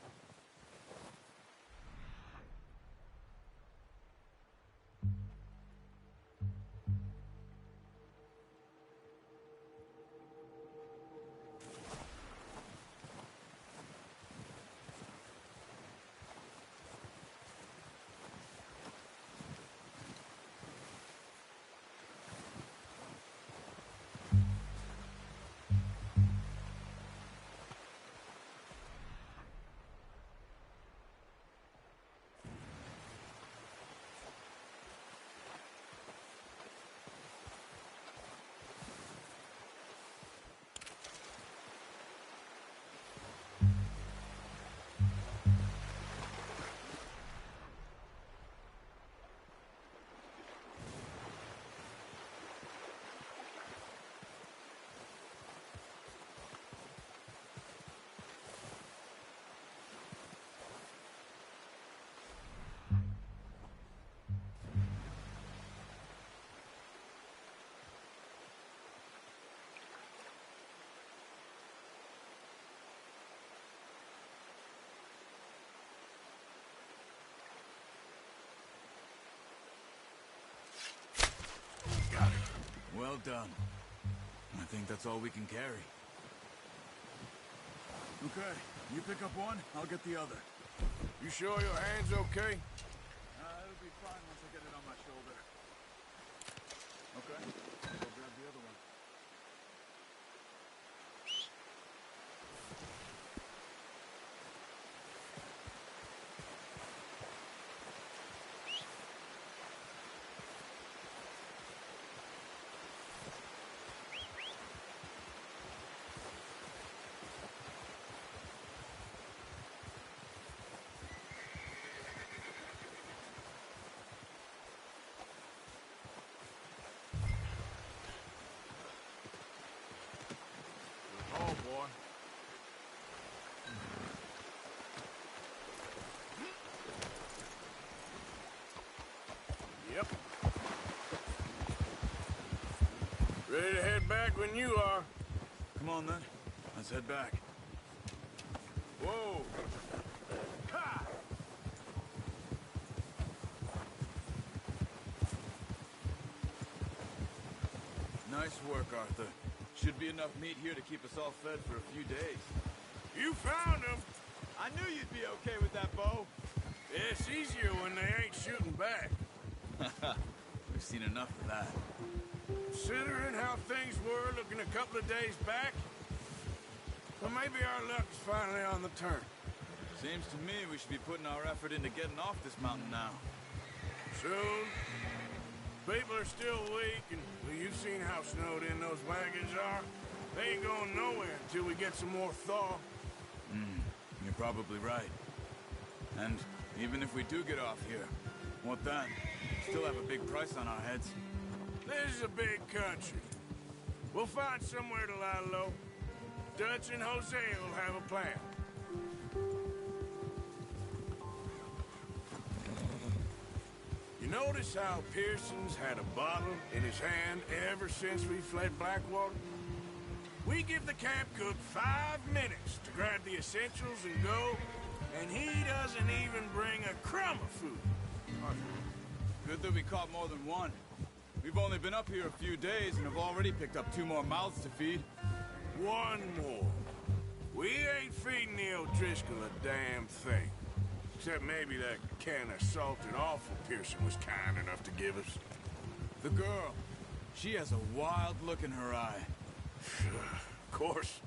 [SPEAKER 10] Well done. I think that's all we can carry. Okay, you pick up one, I'll get the other.
[SPEAKER 5] You sure your hand's okay?
[SPEAKER 10] It'll be fine once I get it on my shoulder. Okay, I'll go grab the other one.
[SPEAKER 5] boy. Yep. Ready to head back when you are.
[SPEAKER 10] Come on, then. Let's head back.
[SPEAKER 5] Whoa. Ha!
[SPEAKER 10] Nice work, Arthur. Should be enough meat here to keep us all fed for a few days.
[SPEAKER 5] You found him.
[SPEAKER 10] I knew you'd be okay with that bow.
[SPEAKER 5] It's easier when they ain't shooting back.
[SPEAKER 10] We've seen enough of that.
[SPEAKER 5] Considering how things were looking a couple of days back, well, maybe our luck is finally on the turn.
[SPEAKER 10] Seems to me we should be putting our effort into getting off this mountain now.
[SPEAKER 5] Soon. People are still weak, and well, you've seen how snowed in those wagons are. They ain't going nowhere until we get some more thaw.
[SPEAKER 10] You're probably right. And even if we do get off here, what then? Still have a big price on our heads.
[SPEAKER 5] This is a big country. We'll find somewhere to lie low. Dutch and Jose will have a plan. You notice how Pearson's had a bottle in his hand ever since we fled Blackwater? We give the camp cook 5 minutes to grab the essentials and go, and he doesn't even bring a crumb of food.
[SPEAKER 10] Good that we caught more than one. We've only been up here a few days and have already picked up 2 more mouths to feed.
[SPEAKER 5] One more. We ain't feeding the O'Driscoll a damn thing. Except maybe that can of salted offal Pearson was kind enough to give us.
[SPEAKER 10] The girl. She has a wild look in her eye.
[SPEAKER 5] Of course.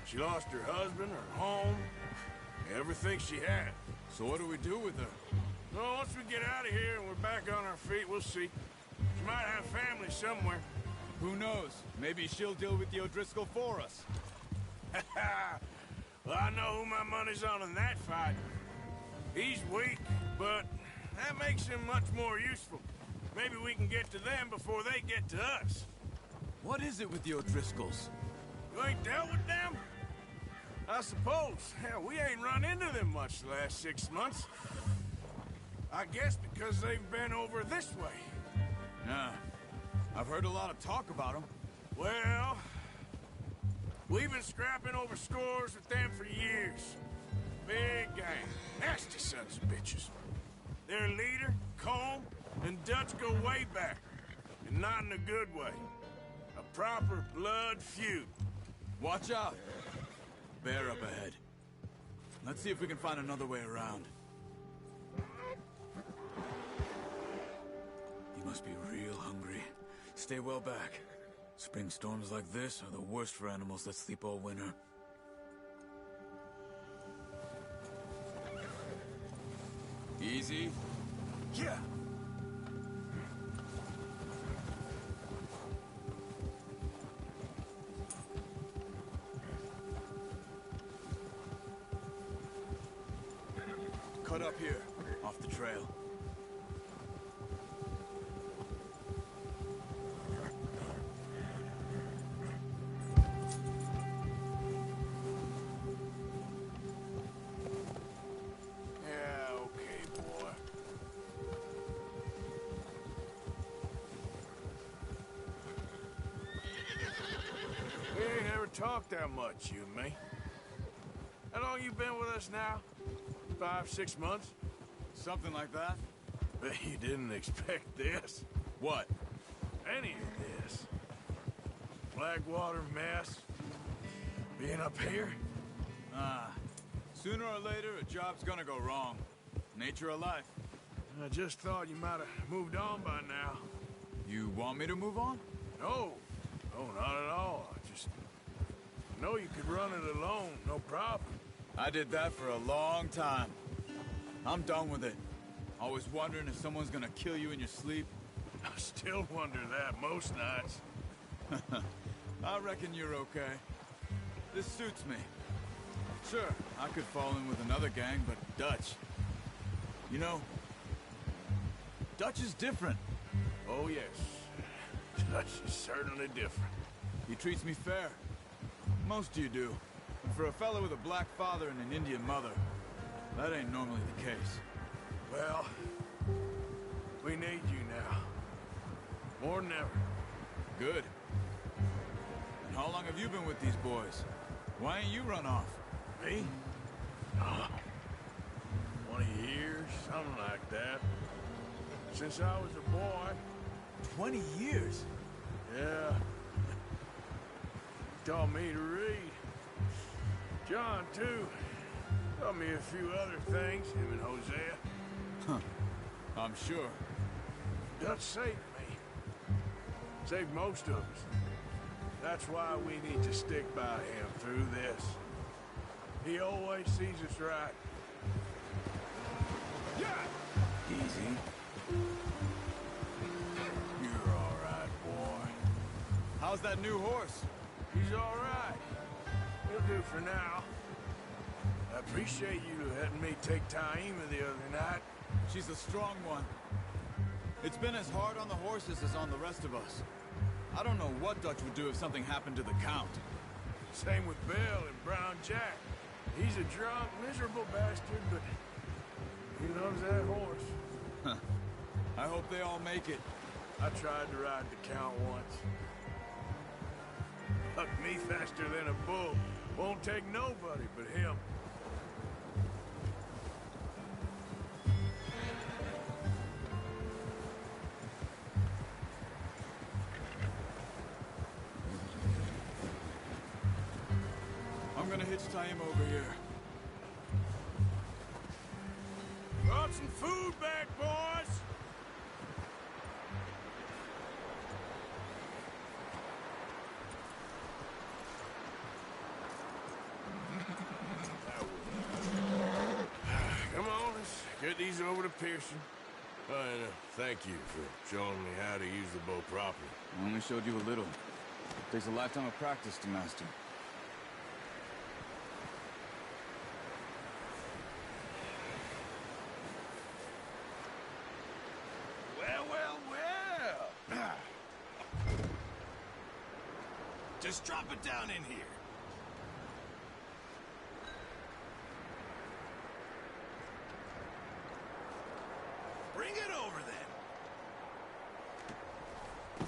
[SPEAKER 5] She lost her husband, her home, everything she had.
[SPEAKER 10] So what do we do with her?
[SPEAKER 5] Well, once we get out of here and we're back on our feet, we'll see. She might have family somewhere.
[SPEAKER 10] Who knows? Maybe she'll deal with the O'Driscoll for us.
[SPEAKER 5] Well, I know who my money's on in that fight. He's weak, but that makes him much more useful. Maybe we can get to them before they get to us.
[SPEAKER 10] What is it with the O'Driscolls?
[SPEAKER 5] You ain't dealt with them? I suppose. Hell, we ain't run into them much the last 6 months. I guess because they've been over this way.
[SPEAKER 10] Yeah. I've heard a lot of talk about them.
[SPEAKER 5] Well, we've been scrapping over scores with them for years. Big gang. Nasty sons of bitches. Their leader, Combe, and Dutch go way back. And not in a good way. A proper blood feud.
[SPEAKER 10] Watch out. Bear up ahead. Let's see if we can find another way around. You must be real hungry. Stay well back. Spring storms like this are the worst for animals that sleep all winter. Easy.
[SPEAKER 5] Yeah.
[SPEAKER 10] Cut up here, off the trail.
[SPEAKER 5] Talk that much, you and me. How long you been with us now? 5, 6 months?
[SPEAKER 10] Something like that.
[SPEAKER 5] Bet you didn't expect this.
[SPEAKER 10] What?
[SPEAKER 5] Any of this. Blackwater mess. Being up here.
[SPEAKER 10] Sooner or later, a job's gonna go wrong. Nature of life.
[SPEAKER 5] I just thought you might have moved on by now.
[SPEAKER 10] You want me to move on?
[SPEAKER 5] No. No, not at all. I just know you could run it alone, no problem.
[SPEAKER 10] I did that for a long time. I'm done with it. Always wondering if someone's gonna kill you in your sleep.
[SPEAKER 5] I still wonder that most nights.
[SPEAKER 10] I reckon you're okay. This suits me. Sure, I could fall in with another gang, but Dutch... You know, Dutch is different.
[SPEAKER 5] Oh, yes. Dutch is certainly different.
[SPEAKER 10] He treats me fair. Most of you do. And for a fellow with a black father and an Indian mother, that ain't normally the case.
[SPEAKER 5] Well, we need you now. More than ever.
[SPEAKER 10] Good. And how long have you been with these boys? Why ain't you run off?
[SPEAKER 5] Me? 20 years, something like that. Since I was a boy.
[SPEAKER 10] 20 years?
[SPEAKER 5] Yeah. Taught me to read. John, too. Taught me a few other things, him and Hosea.
[SPEAKER 10] Huh. I'm sure.
[SPEAKER 5] Dutch saved me. Saved most of us. That's why we need to stick by him through this. He always sees us right. Yeah!
[SPEAKER 10] Easy.
[SPEAKER 5] You're all right, boy.
[SPEAKER 10] How's that new horse?
[SPEAKER 5] He's all right. He'll do for now. I appreciate you letting me take Taima the other night.
[SPEAKER 10] She's a strong one. It's been as hard on the horses as on the rest of us. I don't know what Dutch would do if something happened to the Count.
[SPEAKER 5] Same with Bill and Brown Jack. He's a drunk, miserable bastard, but he loves that horse.
[SPEAKER 10] Huh. I hope they all make it.
[SPEAKER 5] I tried to ride the Count once. Hucked me faster than a bull. Won't take nobody but him.
[SPEAKER 10] I'm gonna hitch Taima over here.
[SPEAKER 5] Brought some food back, boys! Come on, let's get these over to Pearson. And thank you for showing me how to use the bow properly.
[SPEAKER 10] I only showed you a little. Takes a lifetime of practice to master.
[SPEAKER 8] Well. Just drop it down in here. Bring it over then.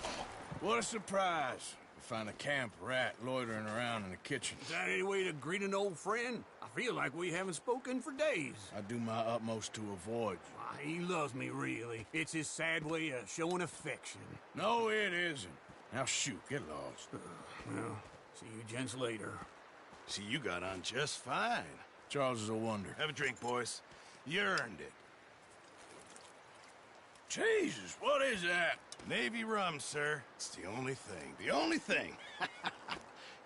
[SPEAKER 5] What a surprise. To find a camp rat loitering around in the kitchen.
[SPEAKER 9] Is that any way to greet an old friend? I feel like we haven't spoken for days.
[SPEAKER 5] I do my utmost to avoid you.
[SPEAKER 9] Why, he loves me, really. It's his sad way of showing affection.
[SPEAKER 5] No, it isn't. Now shoot, get lost.
[SPEAKER 9] Well, see you gents later.
[SPEAKER 8] See, you got on just fine.
[SPEAKER 5] Charles is a wonder.
[SPEAKER 8] Have a drink, boys. You earned it.
[SPEAKER 5] Jesus, what is that?
[SPEAKER 8] Navy rum, sir. It's the only thing. The only thing.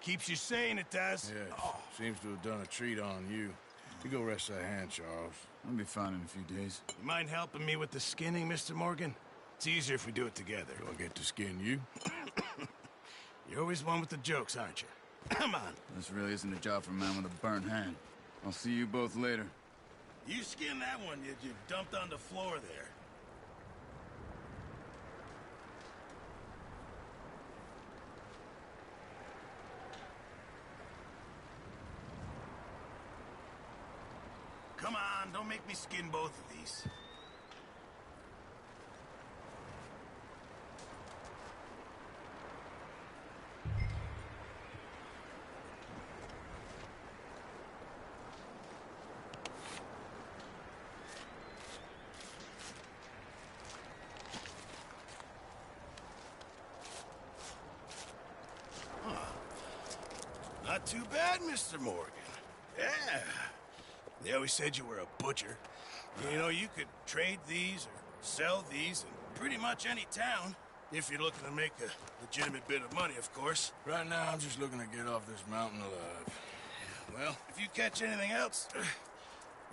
[SPEAKER 8] Keeps you sane, it does.
[SPEAKER 5] Yes, seems to have done a treat on you. You go rest that hand, Charles.
[SPEAKER 10] I'll be fine in a few days.
[SPEAKER 8] You mind helping me with the skinning, Mr. Morgan? It's easier if we do it together.
[SPEAKER 5] Do I get to skin you?
[SPEAKER 8] You're always one with the jokes, aren't you? Come on.
[SPEAKER 10] This really isn't a job for a man with a burnt hand. I'll see you both later.
[SPEAKER 8] You skinned that one you dumped on the floor there. Come on, don't make me skin both of these. Not too bad, Mr. Morgan. Yeah. They always said you were a butcher. You know, you could trade these or sell these in pretty much any town. If you're looking to make a legitimate bit of money, of course.
[SPEAKER 5] Right now, I'm just looking to get off this mountain alive.
[SPEAKER 8] Well, if you catch anything else,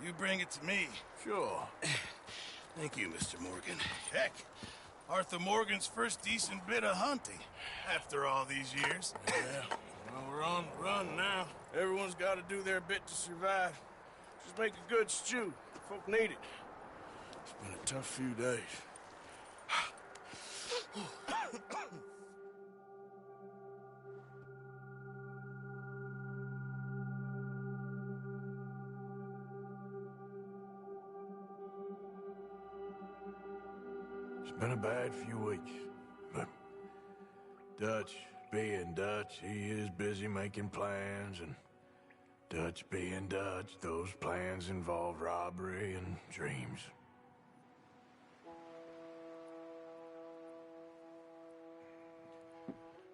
[SPEAKER 8] you bring it to me.
[SPEAKER 5] Sure.
[SPEAKER 8] Thank you, Mr. Morgan. Heck, Arthur Morgan's first decent bit of hunting after all these years.
[SPEAKER 5] Yeah, well, we're on the run now. Everyone's got to do their bit to survive. Just make a good stew. Folk need it. It's been a tough few days. been a bad few weeks, but Dutch being Dutch, he is busy making plans, and Dutch being Dutch, those plans involve robbery and dreams.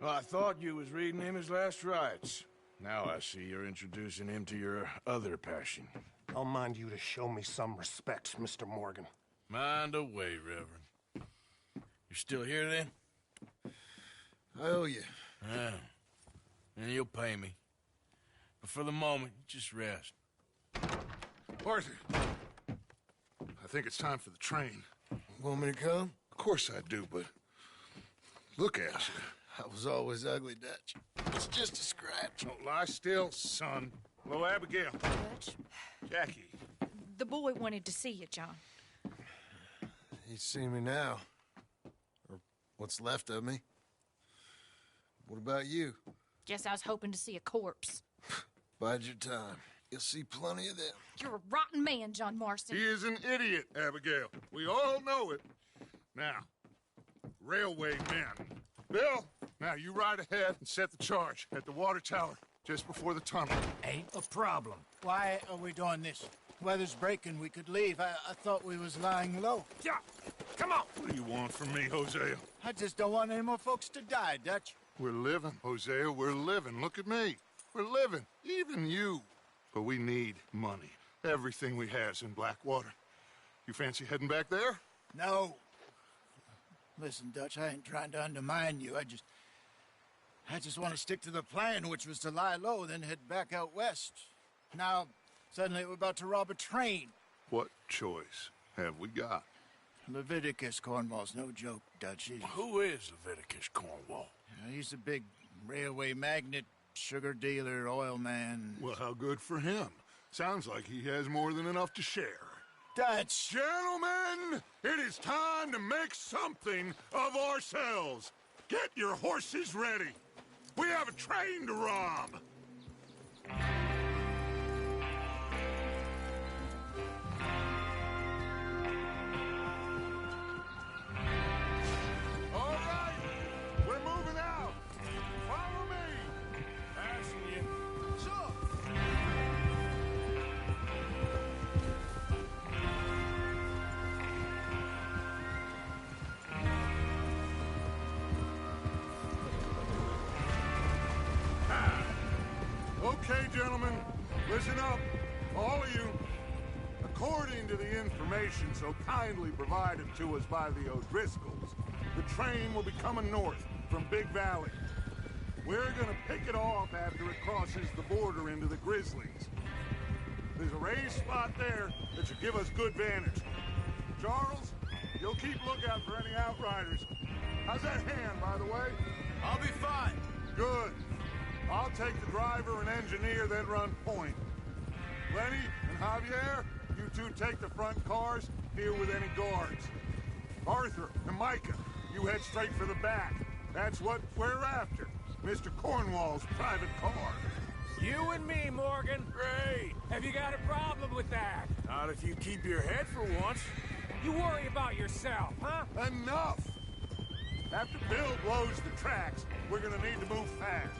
[SPEAKER 5] Well, I thought you was reading him his last rites. Now I see you're introducing him to your other passion.
[SPEAKER 11] I'll mind you to show me some respect, Mr. Morgan.
[SPEAKER 5] Mind away, Reverend. You still here, then?
[SPEAKER 8] I owe you.
[SPEAKER 5] Yeah. And you'll pay me. But for the moment, just rest.
[SPEAKER 3] Arthur, I think it's time for the train.
[SPEAKER 8] Want me to come?
[SPEAKER 3] Of course I do, but look at you.
[SPEAKER 8] I was always ugly, Dutch. It's just a scratch.
[SPEAKER 3] Don't lie still, son. Hello, Abigail.
[SPEAKER 1] Dutch,
[SPEAKER 3] Jackie.
[SPEAKER 1] the boy wanted to see you, John.
[SPEAKER 8] He's seen me now. Or what's left of me. What about you?
[SPEAKER 1] Guess I was hoping to see a corpse.
[SPEAKER 8] Bide your time. You'll see plenty of them.
[SPEAKER 1] You're a rotten man, John Marston.
[SPEAKER 3] He is an idiot, Abigail. We all know it. Now, railway men. Bill, now you ride ahead and set the charge at the water tower just before the tunnel.
[SPEAKER 7] Ain't a problem.
[SPEAKER 6] Why are we doing this? Weather's breaking. We could leave. I thought we was lying low.
[SPEAKER 7] Yeah, come on.
[SPEAKER 3] What do you want from me, Hosea?
[SPEAKER 6] I just don't want any more folks to die, Dutch.
[SPEAKER 3] We're living, Hosea. We're living. Look at me. We're living. Even you. But we need money. Everything we has in Blackwater. You fancy heading back there?
[SPEAKER 6] No. Listen, Dutch, I ain't trying to undermine you. I just want to stick to the plan, which was to lie low, then head back out west. Now, suddenly we're about to rob a train.
[SPEAKER 3] What choice have we got?
[SPEAKER 6] Leviticus Cornwall's no joke, Dutch.
[SPEAKER 5] Who is Leviticus Cornwall?
[SPEAKER 6] He's a big railway magnate, sugar dealer, oil man.
[SPEAKER 3] Well, how good for him. Sounds like he has more than enough to share.
[SPEAKER 6] Dutch!
[SPEAKER 3] Gentlemen, it is time to make something of ourselves. Get your horses ready. We have a train to rob. All right, we're moving out. Follow me.
[SPEAKER 5] Passing you.
[SPEAKER 6] Sure!
[SPEAKER 3] Okay, gentlemen, listen up, all of you. According to the information so kindly provided to us by the O'Driscolls, the train will be coming north from Big Valley. We're gonna pick it off after it crosses the border into the Grizzlies. There's a raised spot there that should give us good vantage. Charles, you'll keep lookout for any outriders. How's that hand, by the way?
[SPEAKER 8] I'll be fine.
[SPEAKER 3] Good. I'll take the driver and engineer, then run point. Lenny and Javier, you two take the front cars, deal with any guards. Arthur and Micah, you head straight for the back. That's what we're after. Mr. Cornwall's private car.
[SPEAKER 7] You and me, Morgan.
[SPEAKER 5] Great.
[SPEAKER 7] Have you got a problem with that?
[SPEAKER 5] Not if you keep your head for once.
[SPEAKER 7] You worry about yourself, huh?
[SPEAKER 3] Enough! After Bill blows the tracks, we're gonna need to move fast.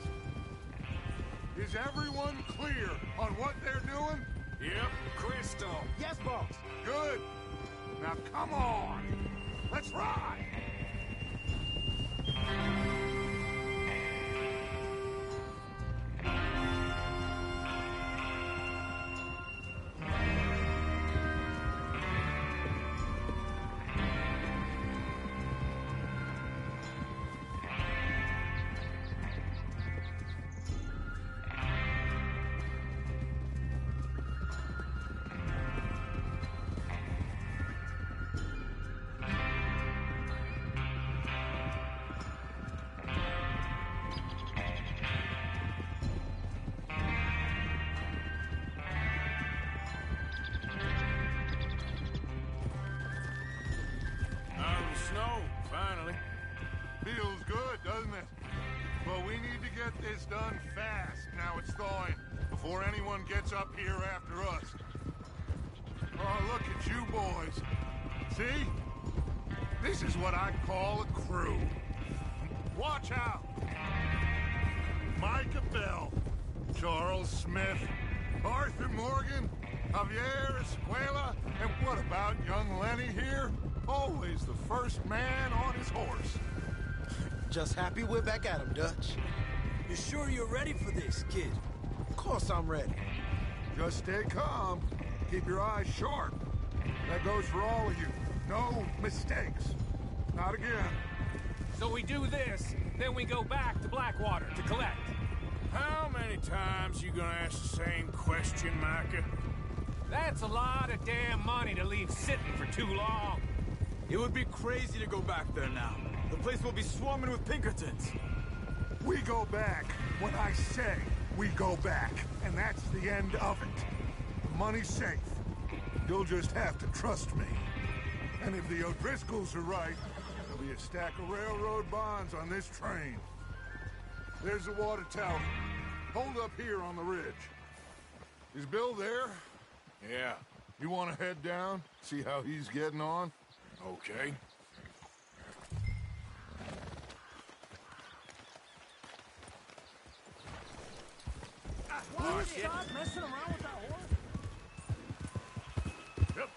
[SPEAKER 3] Is everyone clear on what they're doing?
[SPEAKER 5] Yep.
[SPEAKER 7] Crystal.
[SPEAKER 6] Yes, boss.
[SPEAKER 3] Good. Now come on. Let's ride.
[SPEAKER 5] Out of the snow, finally.
[SPEAKER 3] Feels good, doesn't it? But we need to get this done fast. Now it's thawing, before anyone gets up here after us. Oh, look at you boys. See? This is what I call a crew. Watch out! Micah Bell, Charles Smith, Arthur Morgan, Javier Escuela, and what about young Lenny here? Always the first man on his horse.
[SPEAKER 12] Just happy we're back at him, Dutch.
[SPEAKER 4] You sure you're ready for this, kid?
[SPEAKER 12] Of course I'm ready.
[SPEAKER 3] Just stay calm. Keep your eyes sharp. That goes for all of you. No mistakes. Not again.
[SPEAKER 7] So we do this, then we go back to Blackwater to collect.
[SPEAKER 5] How many times you gonna ask the same question, Micah?
[SPEAKER 7] That's a lot of damn money to leave sitting for too long.
[SPEAKER 10] It would be crazy to go back there now. The place will be swarming with Pinkertons.
[SPEAKER 3] We go back when I say we go back, and that's the end of it. The money's safe. You'll just have to trust me. And if the O'Driscolls are right, there'll be a stack of railroad bonds on this train. There's the water tower. Hold up here on the ridge. Is Bill there?
[SPEAKER 5] Yeah.
[SPEAKER 3] You want to head down, see how he's getting on?
[SPEAKER 5] Okay.
[SPEAKER 4] Will you stop messing around with that horse?
[SPEAKER 5] Yep.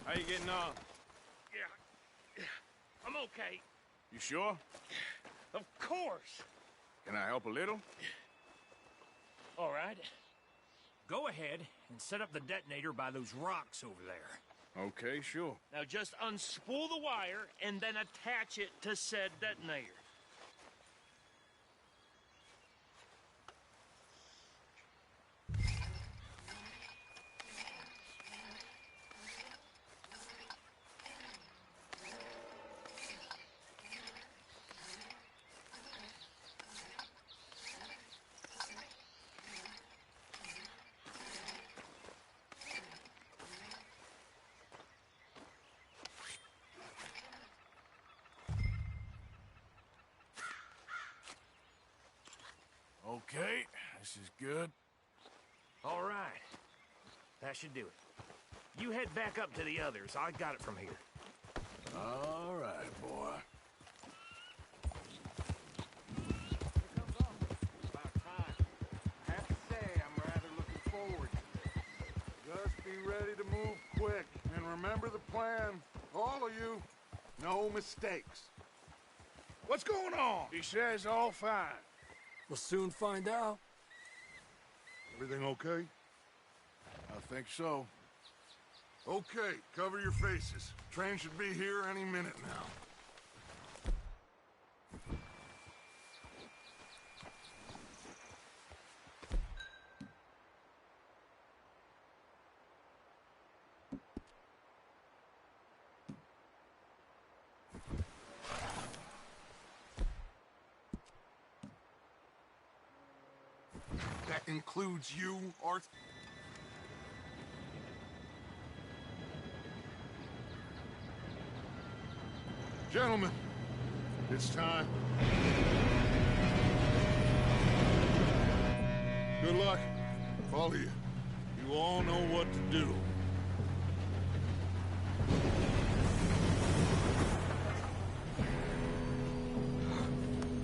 [SPEAKER 5] How you getting on?
[SPEAKER 7] Yeah, I'm okay.
[SPEAKER 5] You sure?
[SPEAKER 7] Of course.
[SPEAKER 5] Can I help a little?
[SPEAKER 7] All right. Go ahead and set up the detonator by those rocks over there.
[SPEAKER 5] Okay, sure.
[SPEAKER 7] Now just unspool the wire and then attach it to said detonator.
[SPEAKER 5] Okay, this is good.
[SPEAKER 7] All right. That should do it. You head back up to the others. I got it from here.
[SPEAKER 5] All right, boy.
[SPEAKER 3] About time. I have to say, I'm rather looking forward to this. Just be ready to move quick, and remember the plan. All of you, no mistakes. What's going on?
[SPEAKER 5] He says all fine.
[SPEAKER 4] We'll soon find out.
[SPEAKER 3] Everything okay?
[SPEAKER 5] I think so.
[SPEAKER 3] Okay, cover your faces. Train should be here any minute now. That includes you, Arthur? Gentlemen, it's time. Good luck. All of you. You all know what to do.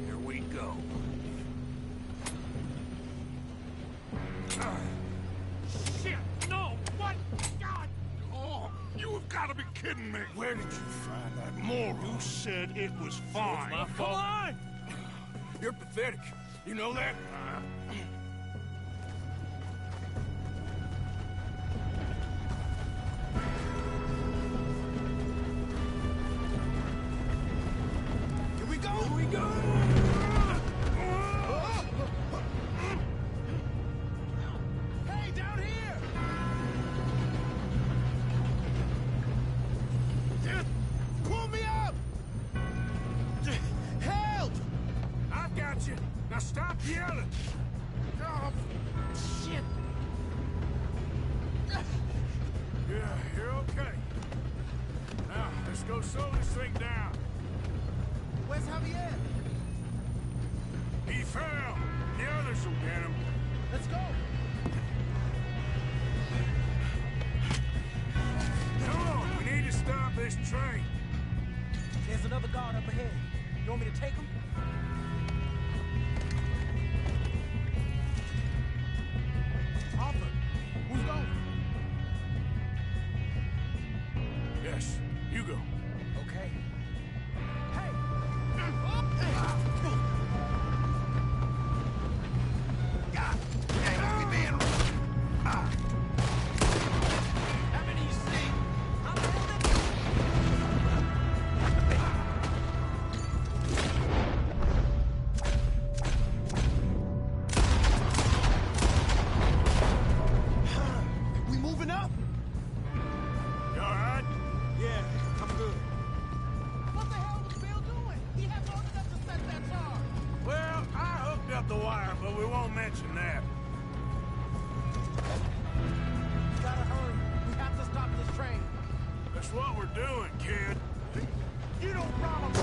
[SPEAKER 7] Here we go. Shit! No! What? God!
[SPEAKER 3] Oh, you have got to be kidding me.
[SPEAKER 5] Where did you find that moron?
[SPEAKER 3] You said it was fine.
[SPEAKER 5] My fault. Come on! You're pathetic. You know that?
[SPEAKER 12] Here we go!
[SPEAKER 5] Here we go!
[SPEAKER 12] Hey, down here! Pull me up! Help!
[SPEAKER 5] I've got you. Now stop yelling.
[SPEAKER 12] Oh, shit!
[SPEAKER 5] Yeah, you're okay. Now, let's go slow this thing down.
[SPEAKER 12] Where's Javier?
[SPEAKER 5] He fell. The others will get him.
[SPEAKER 12] Let's go.
[SPEAKER 5] Come on, we need to stop this train.
[SPEAKER 12] There's another guard up ahead. You want me to take him? Arthur, who's going?
[SPEAKER 5] Yes, you go.
[SPEAKER 12] Okay. Hey! How many you see? How the hell did we moving up?
[SPEAKER 5] You all right?
[SPEAKER 12] Yeah, I'm good. What the hell was Bill doing? He had long enough to set that charge.
[SPEAKER 5] Well, I hooked up the wire, but we won't mention that.
[SPEAKER 12] Gotta hurry. We have to stop this train.
[SPEAKER 5] That's what we're doing, kid.
[SPEAKER 12] You don't promise.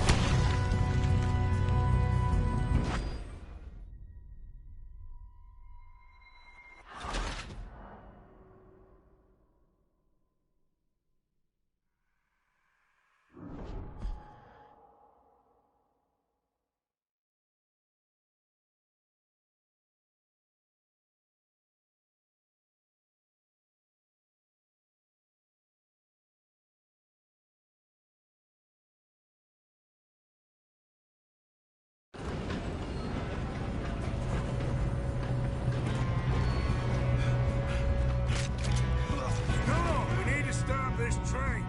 [SPEAKER 5] Come on, we need to stop this train.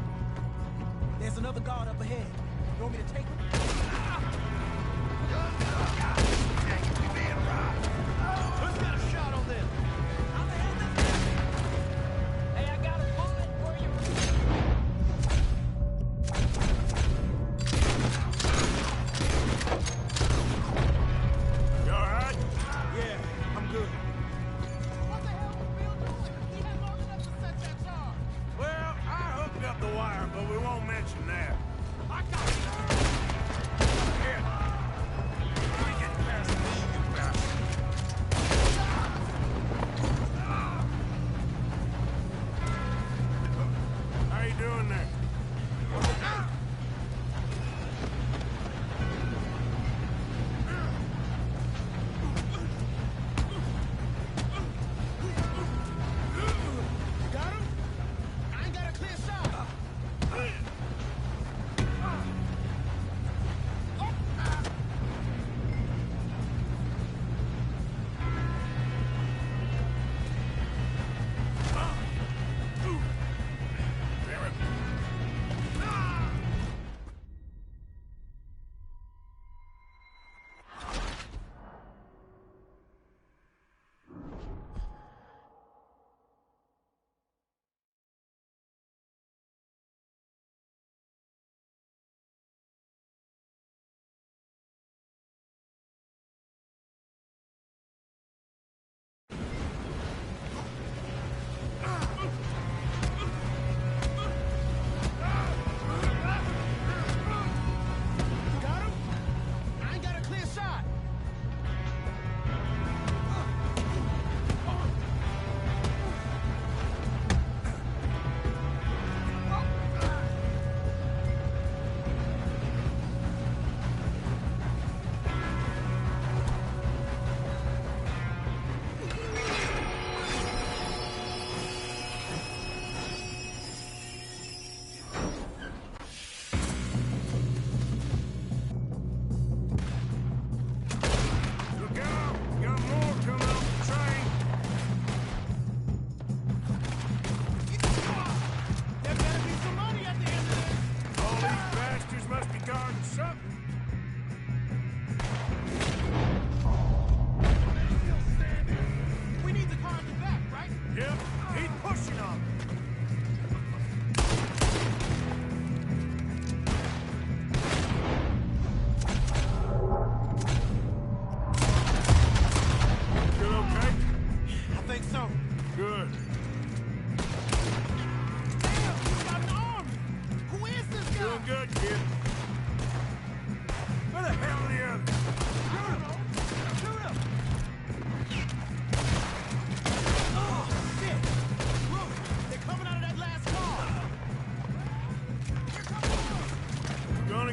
[SPEAKER 12] There's another guard up ahead. You want me to take him? Who's got a shot on this? How the hell this happen? Hey, I got a bullet for you.
[SPEAKER 5] You all right?
[SPEAKER 12] Yeah, I'm good. What the hell was Bill doing? He had long enough to set that charge.
[SPEAKER 5] Well, I hooked up the wire, but we won't mention that.
[SPEAKER 12] I got it.
[SPEAKER 5] Here. We can...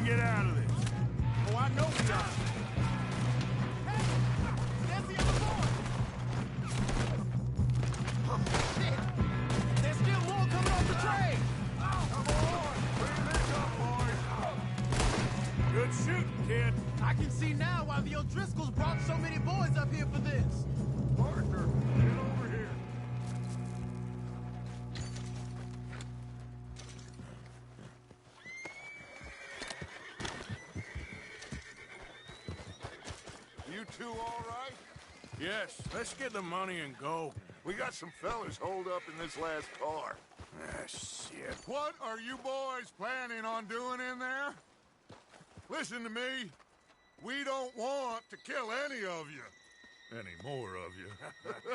[SPEAKER 5] get out of this.
[SPEAKER 12] Oh, I know we are. Hey! There's the other boy! Oh, shit! There's still more coming off the train!
[SPEAKER 5] Come on! Bring this up, boys! Good shooting, kid.
[SPEAKER 12] I can see now why the O'Driscolls brought so many boys up here for this.
[SPEAKER 5] Parker, get over here.
[SPEAKER 3] You two all right?
[SPEAKER 5] Yes, let's get the money and go.
[SPEAKER 3] We got some fellas holed up in this last car.
[SPEAKER 5] Ah, shit.
[SPEAKER 3] What are you boys planning on doing in there? Listen to me. We don't want to kill any of you.
[SPEAKER 5] Any more of you?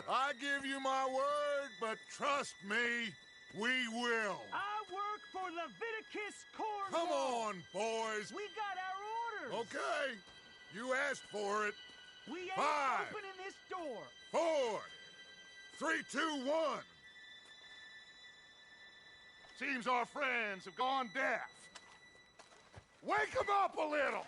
[SPEAKER 3] I give you my word, but trust me, we will.
[SPEAKER 12] I work for Leviticus Corps.
[SPEAKER 3] Come on, boys.
[SPEAKER 12] We got our orders.
[SPEAKER 3] Okay. You asked for it.
[SPEAKER 12] We ain't
[SPEAKER 3] 5,
[SPEAKER 12] opening this door.
[SPEAKER 3] 4, 3, 2, 1. Seems our friends have gone deaf. Wake them up a little.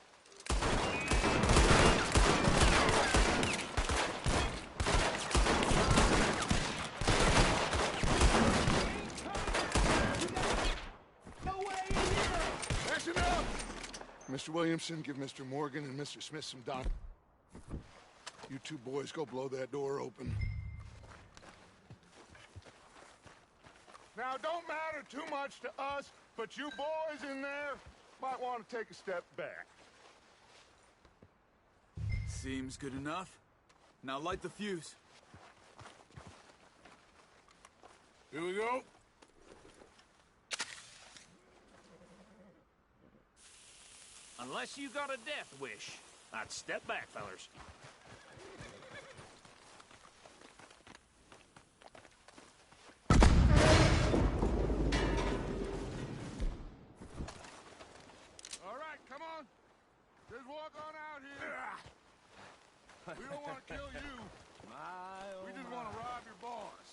[SPEAKER 12] No way in here.
[SPEAKER 3] Listen up. Mr. Williamson, give Mr. Morgan and Mr. Smith some doc. You two boys go blow that door open. Now, don't matter too much to us, but you boys in there might want to take a step back.
[SPEAKER 10] Seems good enough. Now light the fuse.
[SPEAKER 5] Here we go.
[SPEAKER 7] Unless you got a death wish, I'd step back, fellers.
[SPEAKER 3] All right, come on. Just walk on out here. We don't want to kill you. We just want to rob your boss.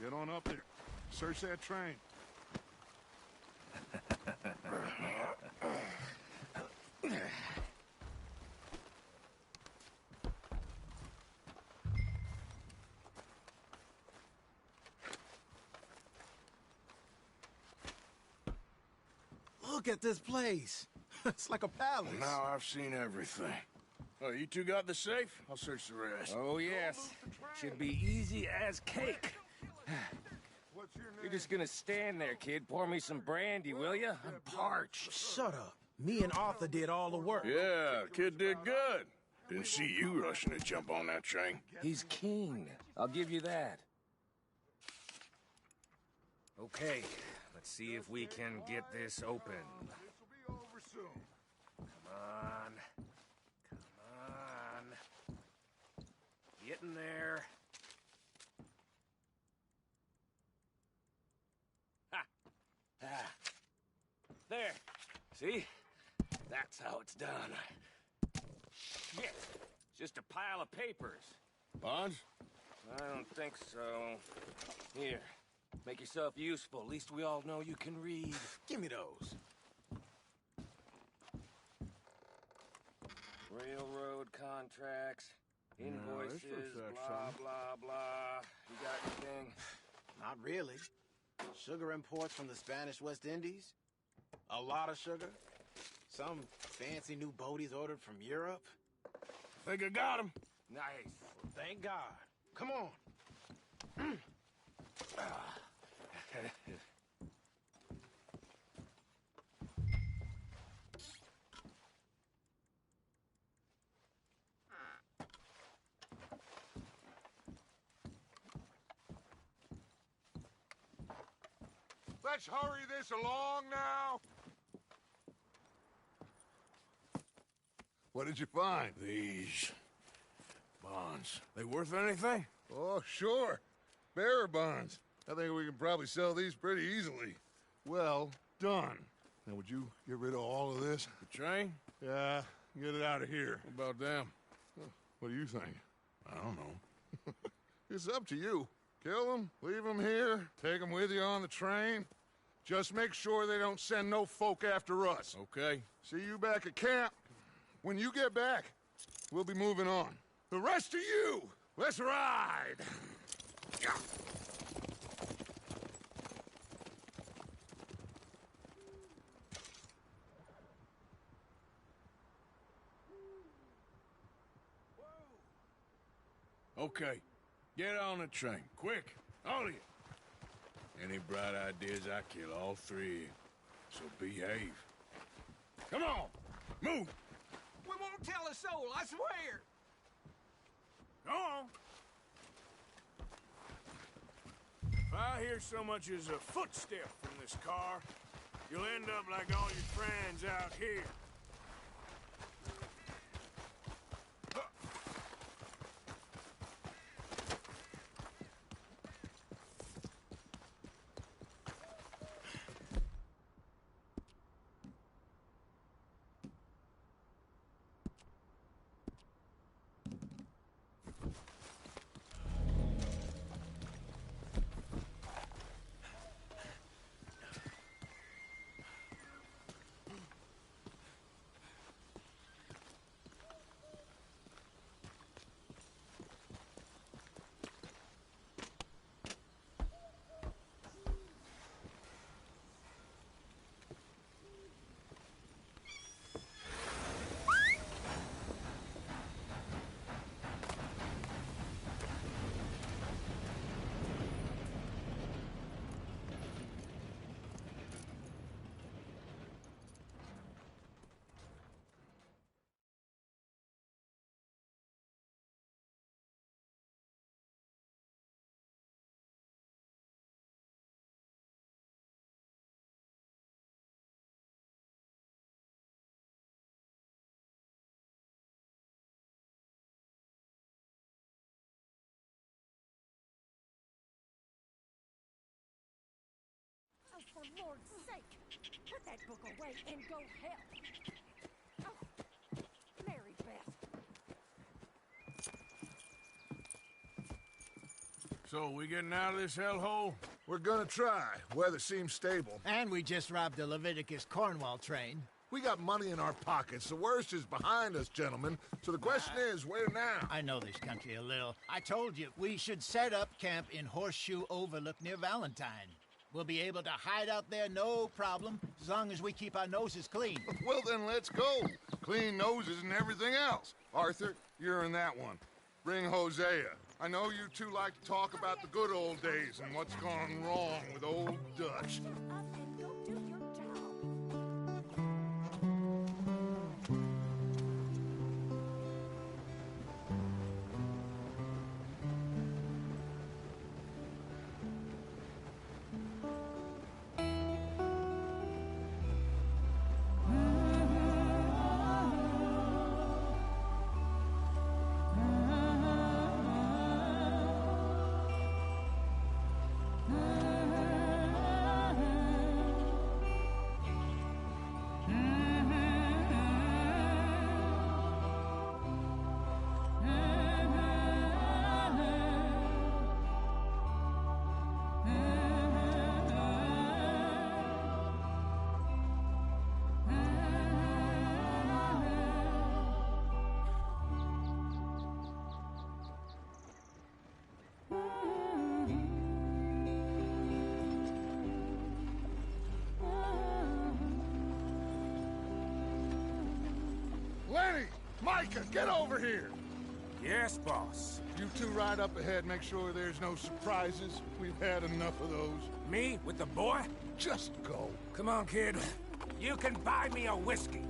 [SPEAKER 3] Get on up there. Search that train.
[SPEAKER 12] Look at this place. It's like a palace.
[SPEAKER 5] Now I've seen everything. Oh, you two got the safe? I'll search the rest.
[SPEAKER 7] Oh, yes. Should be easy as cake.
[SPEAKER 3] What's your name?
[SPEAKER 7] You're just gonna stand there, kid. Pour me some brandy, will you? I'm parched.
[SPEAKER 12] Shut up. Me and Arthur did all the work.
[SPEAKER 5] Yeah, the kid did good. Didn't see you rushing to jump on that train.
[SPEAKER 7] He's keen. I'll give you that. Okay, let's see if we can get this open.
[SPEAKER 3] This'll be over soon.
[SPEAKER 7] Come on. Come on. Get in there. Ha! Ah. There. See? That's how it's done. Shit. It's just a pile of papers.
[SPEAKER 5] Bonds?
[SPEAKER 7] I don't think so. Here. Make yourself useful. At least we all know you can read.
[SPEAKER 12] Give me those.
[SPEAKER 7] Railroad contracts, invoices,
[SPEAKER 5] this looks like
[SPEAKER 7] blah,
[SPEAKER 5] something.
[SPEAKER 7] blah, blah. You got anything?
[SPEAKER 13] Not really. Sugar imports from the Spanish West Indies. A lot of sugar. Some fancy new boaties ordered from Europe.
[SPEAKER 5] Think I got him.
[SPEAKER 7] Nice.
[SPEAKER 13] Thank God. Come on.
[SPEAKER 3] Let's hurry this along now. What did you find?
[SPEAKER 5] These bonds. They worth anything?
[SPEAKER 3] Oh, sure. Bearer bonds. I think we can probably sell these pretty easily. Well done. Now, would you get rid of all of this?
[SPEAKER 5] The train?
[SPEAKER 3] Yeah, get it out of here.
[SPEAKER 5] What about them?
[SPEAKER 3] What do you think?
[SPEAKER 5] I don't know.
[SPEAKER 3] It's up to you. Kill them, leave them here, take them with you on the train. Just make sure they don't send no folk after us.
[SPEAKER 5] Okay.
[SPEAKER 3] See you back at camp. When you get back, we'll be moving on. The rest of you, let's ride!
[SPEAKER 5] Okay, get on the train, quick, all of you. Any bright ideas, I kill all three of you. So behave. Come on, move!
[SPEAKER 9] We won't tell a soul, I swear!
[SPEAKER 5] Go on! If I hear so much as a footstep from this car, you'll end up like all your friends out here.
[SPEAKER 14] Oh, for Lord's sake! Put that book away and go help! Oh, Mary Beth.
[SPEAKER 5] So, we getting out of this hellhole?
[SPEAKER 3] We're gonna try. Weather seems stable.
[SPEAKER 6] And we just robbed the Leviticus Cornwall train.
[SPEAKER 3] We got money in our pockets. The worst is behind us, gentlemen. So the question is, where now?
[SPEAKER 6] I know this country a little. I told you, we should set up camp in Horseshoe Overlook near Valentine. We'll be able to hide out there no problem, as long as we keep our noses clean.
[SPEAKER 3] Well, then let's go. Clean noses and everything else. Arthur, you're in that one. Bring Hosea. I know you two like to talk about the good old days and what's gone wrong with old Dutch. Lenny! Micah, get over here!
[SPEAKER 7] Yes, boss.
[SPEAKER 3] You two ride up ahead, make sure there's no surprises. We've had enough of those.
[SPEAKER 7] Me? With the boy?
[SPEAKER 3] Just go.
[SPEAKER 7] Come on, kid. You can buy me a whiskey.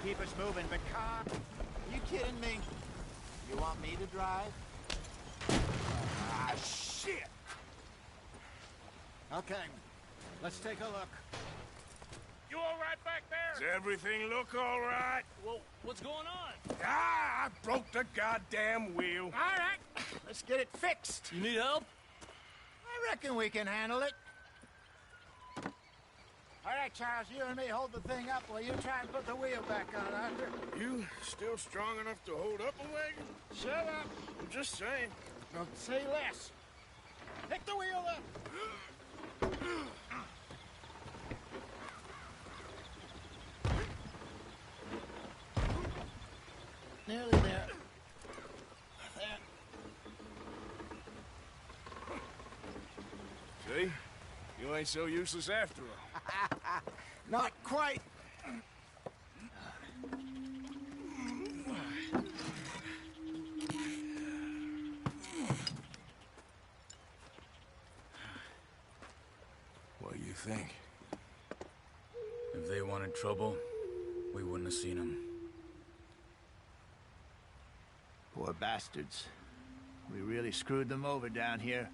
[SPEAKER 6] keep us moving, but You kidding me? You want me to drive?
[SPEAKER 5] Ah, shit!
[SPEAKER 6] Okay, let's take a look.
[SPEAKER 12] You all right back there?
[SPEAKER 5] Does everything look all right?
[SPEAKER 12] Well, what's going on?
[SPEAKER 5] Ah, I broke the goddamn wheel.
[SPEAKER 6] All right, let's get it fixed.
[SPEAKER 4] You need help?
[SPEAKER 6] I reckon we can handle it. All right, Charles, you and me hold the thing up while you try and put the wheel back on, Arthur.
[SPEAKER 5] You still strong enough to hold up a wagon?
[SPEAKER 6] Shut up.
[SPEAKER 5] I'm just saying.
[SPEAKER 6] Don't say less. Pick the wheel up. Nearly there.
[SPEAKER 5] There. See? You ain't so useless after all.
[SPEAKER 6] Not quite.
[SPEAKER 5] What do you think?
[SPEAKER 10] If they wanted trouble, we wouldn't have seen them.
[SPEAKER 6] Poor bastards. We really screwed them over down here.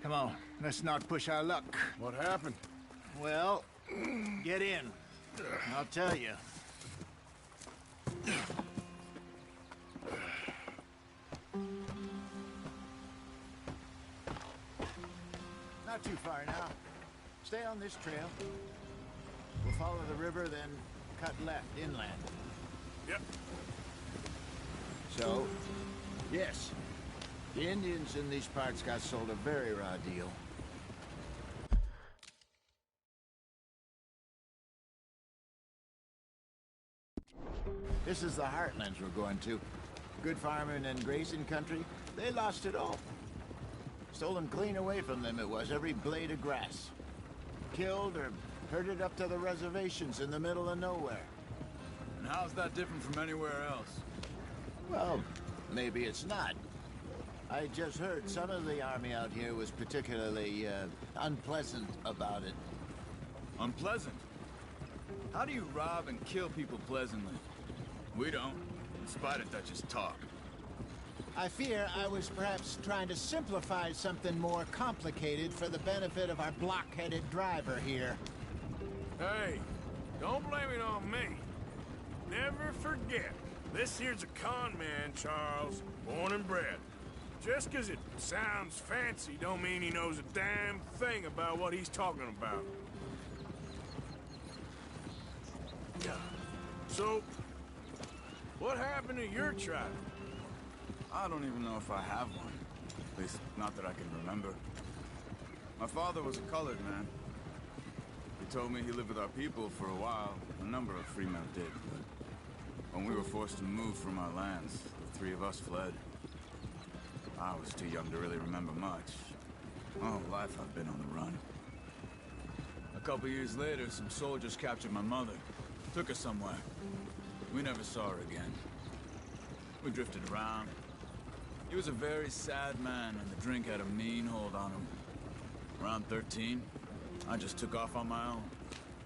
[SPEAKER 6] Come on, let's not push our luck.
[SPEAKER 5] What happened?
[SPEAKER 6] Well, get in. I'll tell you. Not too far now. Stay on this trail. We'll follow the river, then cut left inland.
[SPEAKER 5] Yep.
[SPEAKER 6] So, yes, the Indians in these parts got sold a very raw deal. This is the heartlands we're going to. Good farming and grazing country. They lost it all. Stolen clean away from them it was, every blade of grass. Killed or herded up to the reservations in the middle of nowhere.
[SPEAKER 10] And how's that different from anywhere else?
[SPEAKER 6] Well, maybe it's not. I just heard some of the army out here was particularly, unpleasant about it.
[SPEAKER 10] Unpleasant? How do you rob and kill people pleasantly? We don't, in spite of Dutch's talk.
[SPEAKER 6] I fear I was perhaps trying to simplify something more complicated for the benefit of our block-headed driver here.
[SPEAKER 5] Hey, don't blame it on me. Never forget, this here's a con man, Charles, born and bred. Just 'cause it sounds fancy don't mean he knows a damn thing about what he's talking about. So, what happened to your tribe?
[SPEAKER 10] I don't even know if I have one. At least, not that I can remember. My father was a colored man. He told me he lived with our people for a while. A number of free men did, but when we were forced to move from our lands, the three of us fled. I was too young to really remember much. My whole life I've been on the run. A couple years later, some soldiers captured my mother. Took her somewhere. We never saw her again. We drifted around. He was a very sad man, and the drink had a mean hold on him. Around 13, I just took off on my own.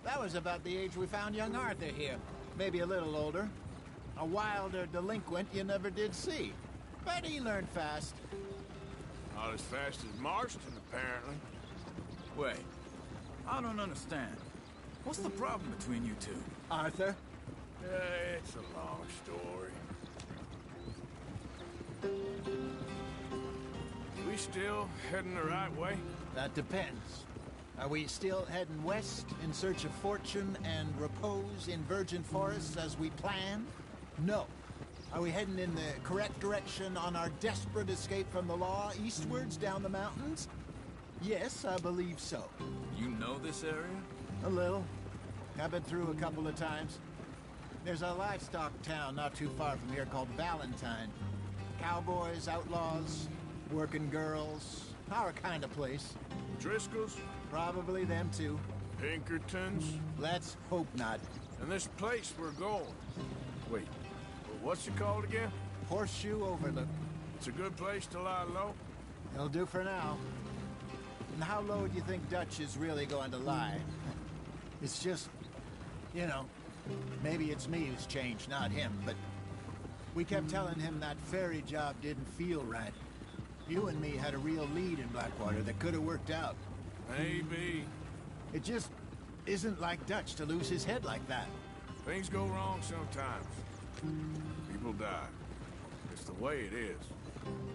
[SPEAKER 6] That was about the age we found young Arthur here. Maybe a little older. A wilder delinquent you never did see. But he learned fast.
[SPEAKER 5] Not as fast as Marston, apparently.
[SPEAKER 10] Wait, I don't understand. What's the problem between you two?
[SPEAKER 6] Arthur?
[SPEAKER 5] It's a long story. We still heading the right way?
[SPEAKER 6] That depends. Are we still heading west in search of fortune and repose in virgin forests as we planned? No. Are we heading in the correct direction on our desperate escape from the law eastwards down the mountains? Yes, I believe so.
[SPEAKER 10] You know this area?
[SPEAKER 6] A little. I've been through a couple of times. There's a livestock town not too far from here called Valentine. Cowboys, outlaws, working girls, our kind of place.
[SPEAKER 5] Driscoll's?
[SPEAKER 6] Probably them too.
[SPEAKER 5] Pinkertons?
[SPEAKER 6] Let's hope not.
[SPEAKER 5] And this place we're going. Wait, what's it called again?
[SPEAKER 6] Horseshoe Overlook.
[SPEAKER 5] It's a good place to lie low?
[SPEAKER 6] It'll do for now. And how low do you think Dutch is really going to lie? It's just, you know, Maybe it's me who's changed, not him, but we kept telling him that ferry job didn't feel right. You and me had a real lead in Blackwater that could have worked out.
[SPEAKER 5] Maybe.
[SPEAKER 6] It just isn't like Dutch to lose his head like that.
[SPEAKER 5] Things go wrong sometimes. People die. It's the way it is.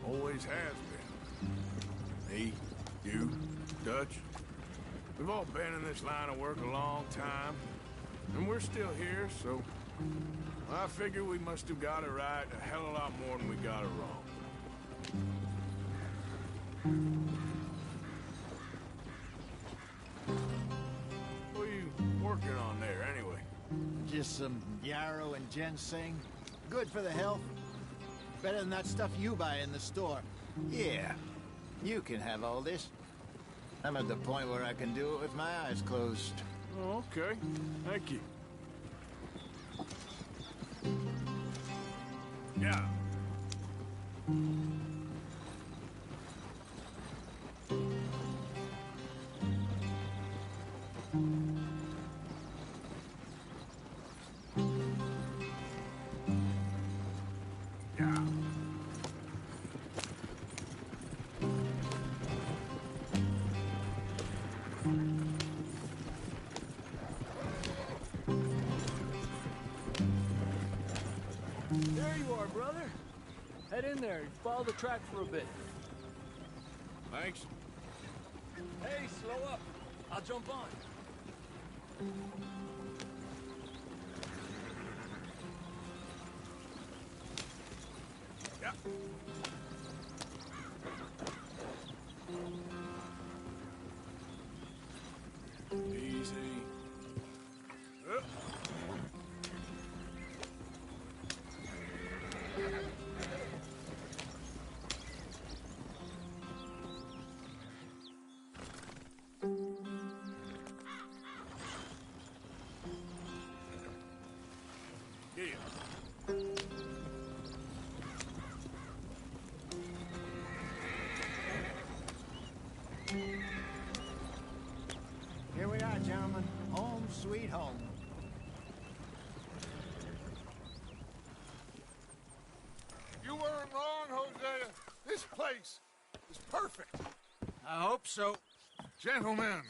[SPEAKER 5] Always has been. Me, you, Dutch. We've all been in this line of work a long time. And we're still here, so... I figure we must have got it right a hell of a lot more than we got it wrong. What are you working on there, anyway?
[SPEAKER 6] Just some yarrow and ginseng. Good for the health. Better than that stuff you buy in the store. Yeah, you can have all this. I'm at the point where I can do it with my eyes closed.
[SPEAKER 5] Oh, okay. Thank you. Yeah.
[SPEAKER 4] There you are, brother. Head in there and follow the track for a bit.
[SPEAKER 5] Thanks.
[SPEAKER 4] Hey, slow up. I'll jump on.
[SPEAKER 5] Yeah. Easy.
[SPEAKER 6] Here we are, gentlemen. Home sweet home.
[SPEAKER 3] You weren't wrong, Hosea. This place is perfect.
[SPEAKER 6] I hope so.
[SPEAKER 3] Gentlemen,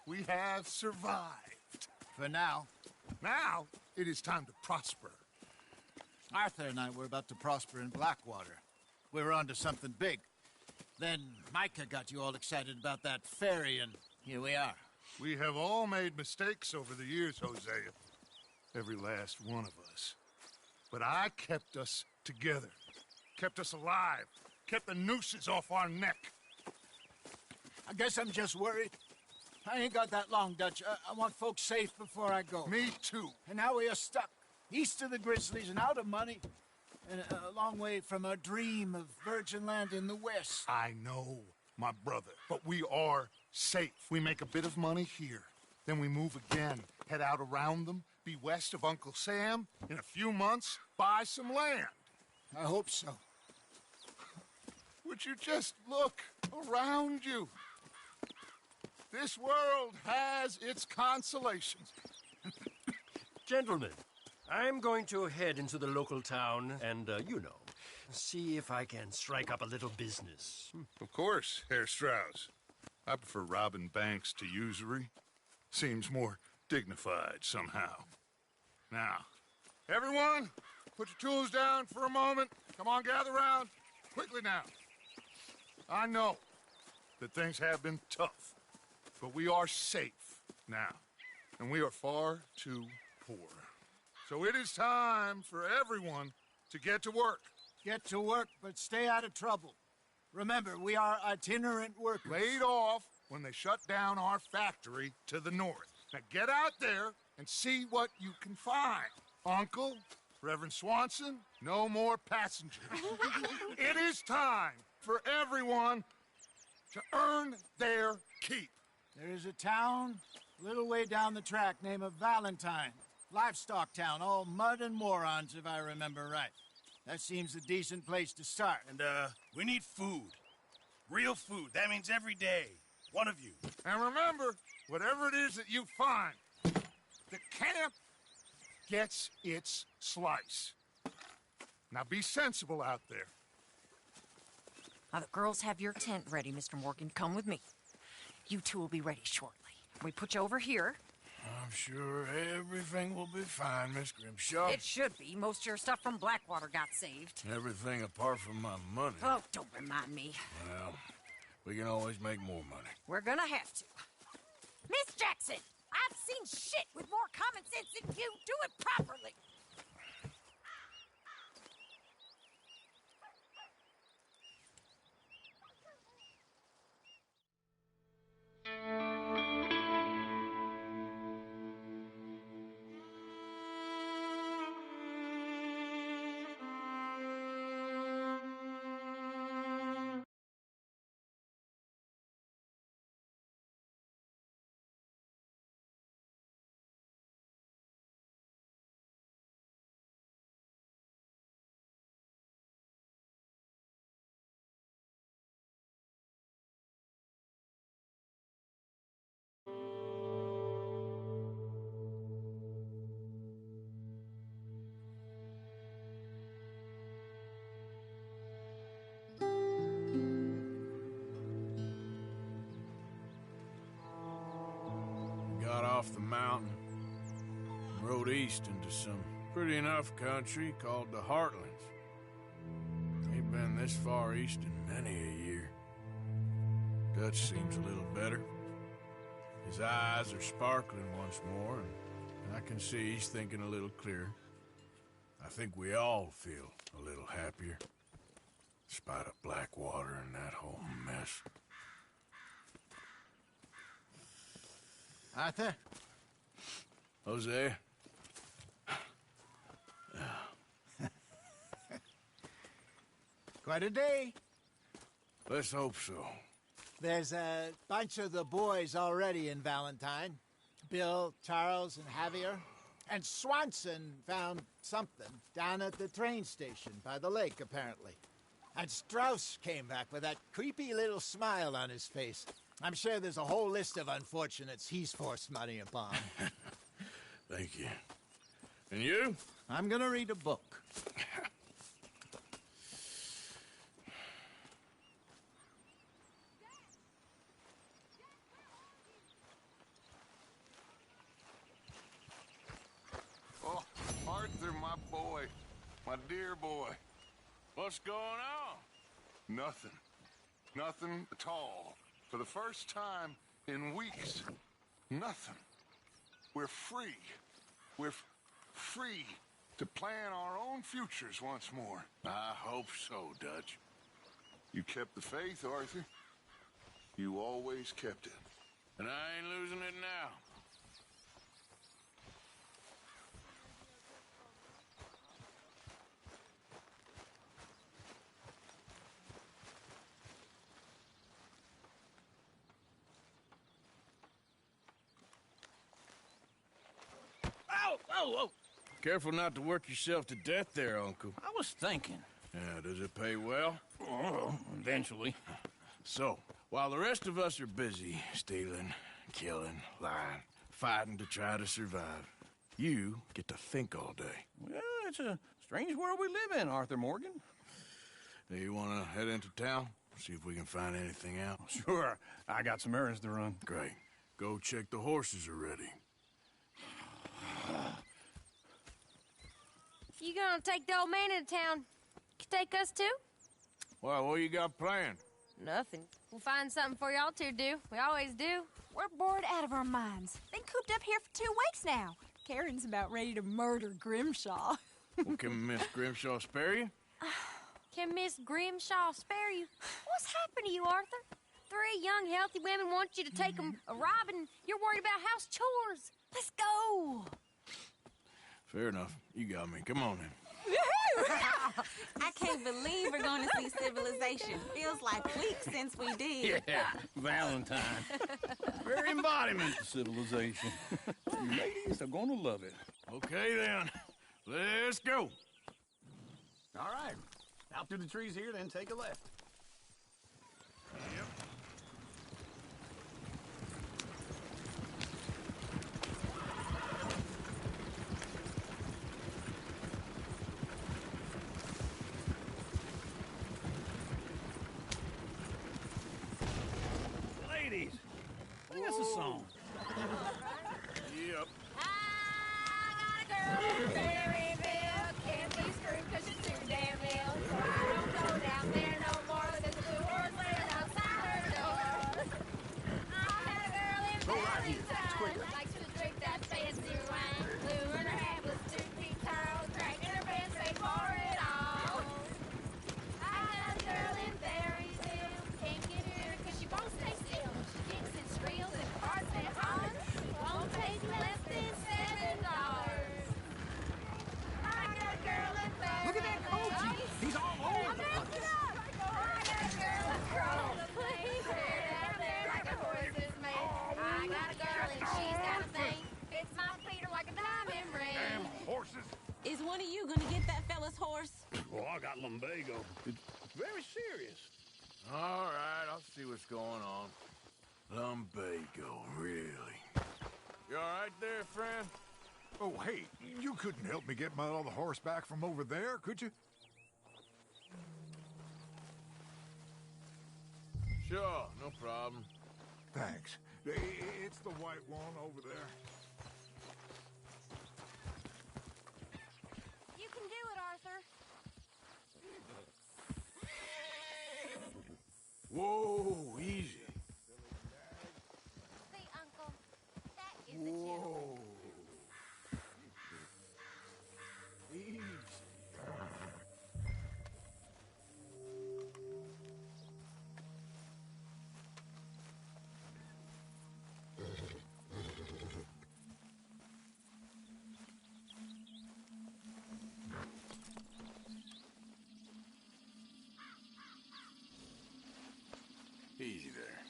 [SPEAKER 3] we have survived.
[SPEAKER 6] For now.
[SPEAKER 3] Now, it is time to prosper.
[SPEAKER 6] Arthur and I were about to prosper in Blackwater. We were onto something big. Then Micah got you all excited about that ferry, and here we are.
[SPEAKER 3] We have all made mistakes over the years, Hosea. Every last one of us. But I kept us together. Kept us alive. Kept the nooses off our neck.
[SPEAKER 6] I guess I'm just worried. I ain't got that long, Dutch. I want folks safe before I go.
[SPEAKER 3] Me too.
[SPEAKER 6] And now we are stuck. East of the Grizzlies and out of money. And a long way from our dream of virgin land in the west.
[SPEAKER 3] I know, my brother. But we are safe. We make a bit of money here. Then we move again. Head out around them. Be west of Uncle Sam. In a few months, buy some land.
[SPEAKER 6] I hope so.
[SPEAKER 3] Would you just look around you? This world has its consolations.
[SPEAKER 7] Gentlemen, I'm going to head into the local town and, see if I can strike up a little business.
[SPEAKER 3] Of course, Herr Strauss. I prefer robbing banks to usury. Seems more dignified somehow. Now, everyone, put your tools down for a moment. Come on, gather round. Quickly now. I know that things have been tough, but we are safe now, and we are far too poor. So it is time for everyone to get to work.
[SPEAKER 6] Get to work, but stay out of trouble. Remember, we are itinerant workers.
[SPEAKER 3] Laid off when they shut down our factory to the north. Now get out there and see what you can find. Uncle, Reverend Swanson, no more passengers. It is time for everyone to earn their keep.
[SPEAKER 6] There is a town a little way down the track named Valentine. Livestock town, all mud and morons, if I remember right. That seems a decent place to start.
[SPEAKER 8] And, we need food. Real food. That means every day. One of you.
[SPEAKER 3] And remember, whatever it is that you find, the camp gets its slice. Now be sensible out there.
[SPEAKER 15] Now, the girls have your tent ready, Mr. Morgan. Come with me. You two will be ready shortly. We put you over here.
[SPEAKER 5] I'm sure everything will be fine, Miss Grimshaw.
[SPEAKER 15] It should be. Most of your stuff from Blackwater got saved.
[SPEAKER 5] Everything apart from my money.
[SPEAKER 15] Oh, don't remind me.
[SPEAKER 5] Well, we can always make more money.
[SPEAKER 15] We're gonna have to. Miss Jackson, I've seen shit with more common sense than you. Do it properly.
[SPEAKER 5] Got off the mountain and rode east into some pretty enough country called the Heartlands. Ain't been this far east in many a year. Dutch seems a little better. His eyes are sparkling once more, and I can see he's thinking a little clearer. I think we all feel a little happier, in spite of Blackwater and that whole mess.
[SPEAKER 6] Arthur?
[SPEAKER 5] Jose?
[SPEAKER 6] Quite a day.
[SPEAKER 5] Let's hope so.
[SPEAKER 6] There's a bunch of the boys already in Valentine. Bill, Charles, and Javier. And Swanson found something down at the train station by the lake, apparently. And Strauss came back with that creepy little smile on his face. I'm sure there's a whole list of unfortunates he's forced money upon.
[SPEAKER 5] Thank you. And you?
[SPEAKER 6] I'm gonna read a book.
[SPEAKER 3] Oh, Arthur, my boy. My dear boy.
[SPEAKER 5] What's going on?
[SPEAKER 3] Nothing. Nothing at all. For the first time in weeks, nothing. We're free. We're free to plan our own futures once more.
[SPEAKER 5] I hope so, Dutch.
[SPEAKER 3] You kept the faith, Arthur. You always kept it.
[SPEAKER 5] And I ain't losing it now.
[SPEAKER 9] Oh!
[SPEAKER 5] Careful not to work yourself to death there, Uncle.
[SPEAKER 9] I was thinking.
[SPEAKER 5] Yeah, does it pay well?
[SPEAKER 9] Oh, eventually.
[SPEAKER 5] So, while the rest of us are busy stealing, killing, lying, fighting to try to survive, you get to think all day.
[SPEAKER 9] Well, it's a strange world we live in, Arthur Morgan.
[SPEAKER 5] Do you want to head into town? See if we can find anything out?
[SPEAKER 9] Sure. I got some errands to run.
[SPEAKER 5] Great. Go check the horses are ready.
[SPEAKER 1] You gonna take the old man into town? You take us too?
[SPEAKER 5] Well, what you got planned?
[SPEAKER 1] Nothing. We'll find something for y'all to do. We always do.
[SPEAKER 14] We're bored out of our minds. Been cooped up here for 2 weeks now. Karen's about ready to murder Grimshaw.
[SPEAKER 5] Well, can Miss Grimshaw spare you?
[SPEAKER 1] Can Miss Grimshaw spare you? What's happened to you, Arthur? 3 young, healthy women want you to take them a robbing. You're worried about house chores. Let's go.
[SPEAKER 5] Fair enough. You got me. Come on then.
[SPEAKER 2] I can't believe we're going to see civilization. Feels like weeks since we did.
[SPEAKER 9] Yeah, Valentine. Very embodiment of civilization. You ladies are going to love it.
[SPEAKER 5] Okay then. Let's go.
[SPEAKER 9] All right. Out through the trees here, then take a left.
[SPEAKER 5] Yep.
[SPEAKER 9] Oh, I got lumbago. It's very serious.
[SPEAKER 5] All right, I'll see what's going on. Lumbago, really? You all right there, friend?
[SPEAKER 16] Oh, hey, you couldn't help me get my other horse back from over there, could you?
[SPEAKER 5] Sure, no problem.
[SPEAKER 16] Thanks. It's the white one over there.
[SPEAKER 1] You can do it, Arthur.
[SPEAKER 5] Whoa, easy.
[SPEAKER 1] See, Uncle, that is a gentleman.
[SPEAKER 5] Whoa. Easy. Easy there.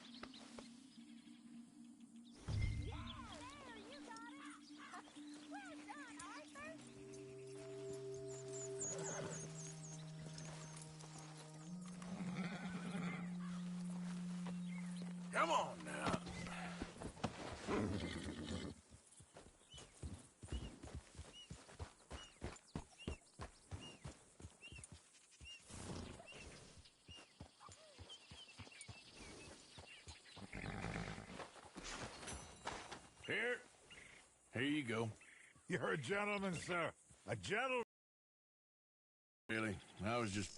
[SPEAKER 14] Yeah, there, you got it. Well done, Arthur.
[SPEAKER 5] Come on now. Here you go.
[SPEAKER 16] You're a gentleman, sir. A gentleman.
[SPEAKER 5] Really? I was just...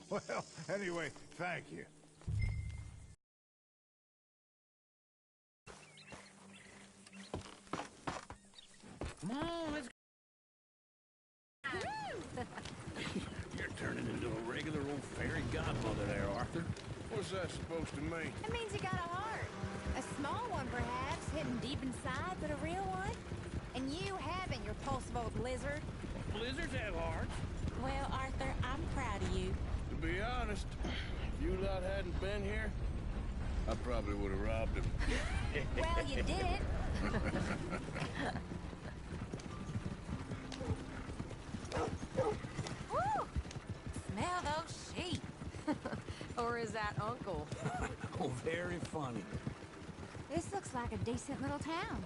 [SPEAKER 16] Well, anyway, thank you.
[SPEAKER 9] Come on, let's... You're turning into a regular old fairy godmother there, Arthur.
[SPEAKER 5] What's that supposed to mean?
[SPEAKER 14] It means you got a heart. A small one, perhaps, hidden deep inside, but a real one. And you haven't, you repulsive old lizard.
[SPEAKER 9] Blizzards have hearts.
[SPEAKER 2] Well, Arthur, I'm proud of you.
[SPEAKER 5] To be honest, if you lot hadn't been here, I probably would have robbed him.
[SPEAKER 14] Well, you did it.
[SPEAKER 15] Woo! Smell those sheep. Or is that Uncle?
[SPEAKER 9] Oh, very funny.
[SPEAKER 14] This looks like a decent little town.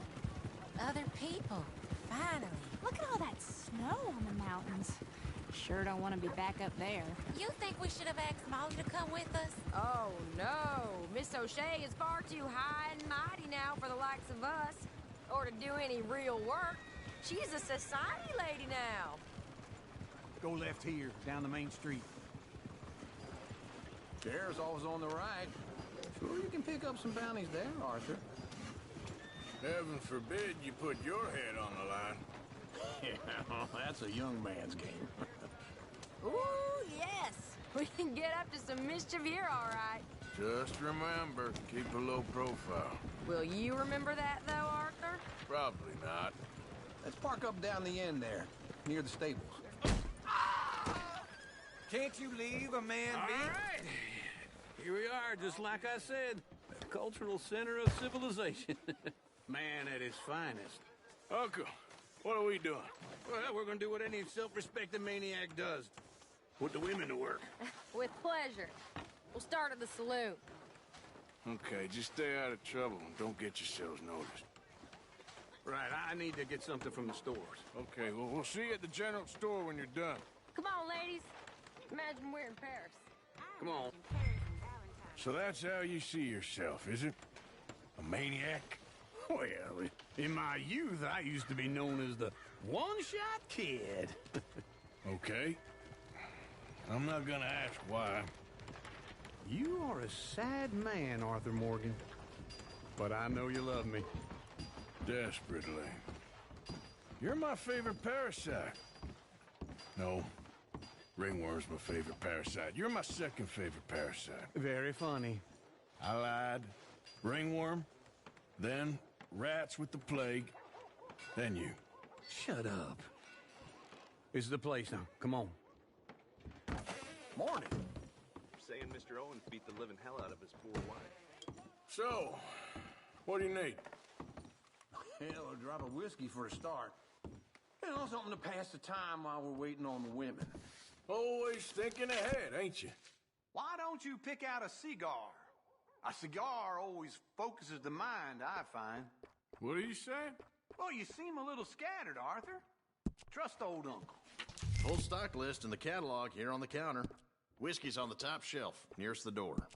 [SPEAKER 15] Other people. Finally.
[SPEAKER 14] Look at all that snow on the mountains. Sure don't want to be back up there.
[SPEAKER 2] You think we should have asked Molly to come with us?
[SPEAKER 1] Oh, no. Miss O'Shea is far too high and mighty now for the likes of us. Or to do any real work. She's a society lady now.
[SPEAKER 10] Go left here, down the main street. There's always on the right. Sure, you can pick up some bounties there, Arthur.
[SPEAKER 5] Heaven forbid you put your head on the line.
[SPEAKER 10] Yeah, that's a young man's game.
[SPEAKER 1] Ooh, yes. We can get up to some mischief here, all right.
[SPEAKER 5] Just remember, keep a low profile.
[SPEAKER 1] Will you remember that, though, Arthur?
[SPEAKER 5] Probably not.
[SPEAKER 10] Let's park up down the end there, near the stables.
[SPEAKER 12] Can't you leave a man
[SPEAKER 9] All
[SPEAKER 12] be?
[SPEAKER 9] right. Here we are, just like I said. The cultural center of civilization. Man at his finest.
[SPEAKER 5] Uncle, what are we doing?
[SPEAKER 9] Well, we're gonna do what any self-respecting maniac does. Put the women to work.
[SPEAKER 1] With pleasure. We'll start at the saloon.
[SPEAKER 5] Okay, just stay out of trouble and don't get yourselves noticed.
[SPEAKER 9] Right, I need to get something from the stores.
[SPEAKER 5] Okay, well, we'll see you at the general store when you're done.
[SPEAKER 1] Come on, ladies. Imagine we're in Paris.
[SPEAKER 9] Come on.
[SPEAKER 5] So that's how you see yourself, is it? A maniac?
[SPEAKER 9] Well, in my youth, I used to be known as the one-shot kid.
[SPEAKER 5] Okay. I'm not gonna ask why.
[SPEAKER 10] You are a sad man, Arthur Morgan. But I know you love me.
[SPEAKER 5] Desperately. You're my favorite parasite. No. Ringworm's my favorite parasite. You're my second favorite parasite.
[SPEAKER 10] Very funny.
[SPEAKER 5] I lied. Ringworm, then rats with the plague, then you.
[SPEAKER 10] Shut up. This is the place now. Come on. Morning.
[SPEAKER 17] Saying Mr. Owens beat the living hell out of his poor wife.
[SPEAKER 5] So, what do you need?
[SPEAKER 10] Hell, a drop of whiskey for a start.
[SPEAKER 9] You know, something to pass the time while we're waiting on the women.
[SPEAKER 5] Always thinking ahead, ain't you?
[SPEAKER 18] Why don't you pick out a cigar? A cigar always focuses the mind, I find.
[SPEAKER 5] What are you saying?
[SPEAKER 18] Well, you seem a little scattered, Arthur. Trust old Uncle.
[SPEAKER 19] Full stock list in the catalog here on the counter. Whiskey's on the top shelf, nearest the door.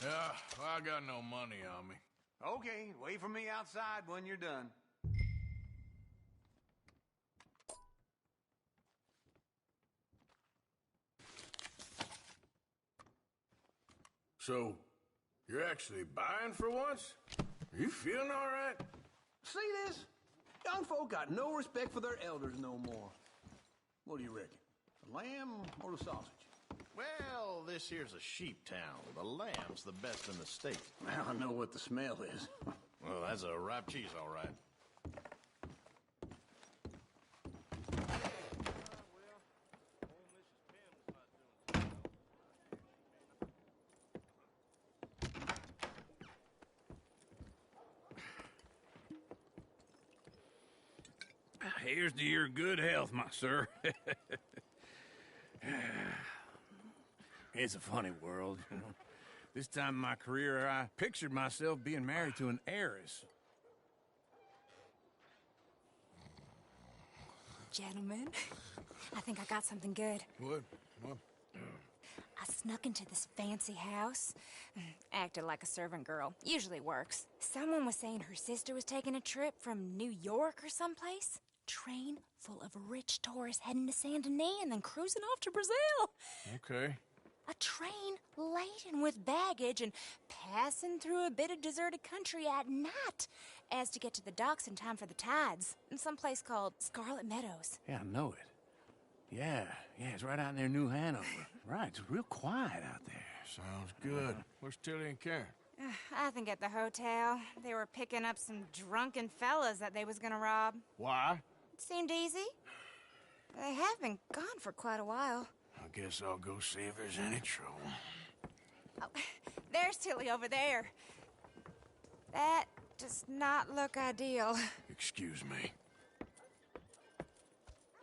[SPEAKER 5] Yeah, well, I got no money on me.
[SPEAKER 18] Okay, wait for me outside when you're done.
[SPEAKER 5] So, you're actually buying for once? Are you feeling all right?
[SPEAKER 9] See this? Young folk got no respect for their elders no more. What do you reckon? The lamb or the sausage?
[SPEAKER 19] Well, this here's a sheep town. The lamb's the best in the state.
[SPEAKER 9] Well, I know what the smell is.
[SPEAKER 19] Well, that's a ripe cheese, all right.
[SPEAKER 7] Here's to your good health, my sir. It's a funny world, you know. This time in my career, I pictured myself being married to an heiress.
[SPEAKER 20] Gentlemen, I think I got something good.
[SPEAKER 5] What?
[SPEAKER 20] I snuck into this fancy house, acted like a servant girl. Usually works. Someone was saying her sister was taking a trip from New York or someplace. Train full of rich tourists heading to Saint Denis and then cruising off to Brazil.
[SPEAKER 5] Okay.
[SPEAKER 20] A train laden with baggage and passing through a bit of deserted country at night as to get to the docks in time for the tides in some place called Scarlet Meadows.
[SPEAKER 7] Yeah, I know it. Yeah, it's right out near New Hanover. Right, it's real quiet out there.
[SPEAKER 5] Sounds good. Where's Tilly and Karen?
[SPEAKER 20] I think at the hotel. They were picking up some drunken fellas that they was gonna rob.
[SPEAKER 5] Why?
[SPEAKER 20] It seemed easy. They have been gone for quite a while.
[SPEAKER 5] I guess I'll go see if there's any trouble.
[SPEAKER 20] Oh, there's Tilly over there. That does not look ideal.
[SPEAKER 5] Excuse me.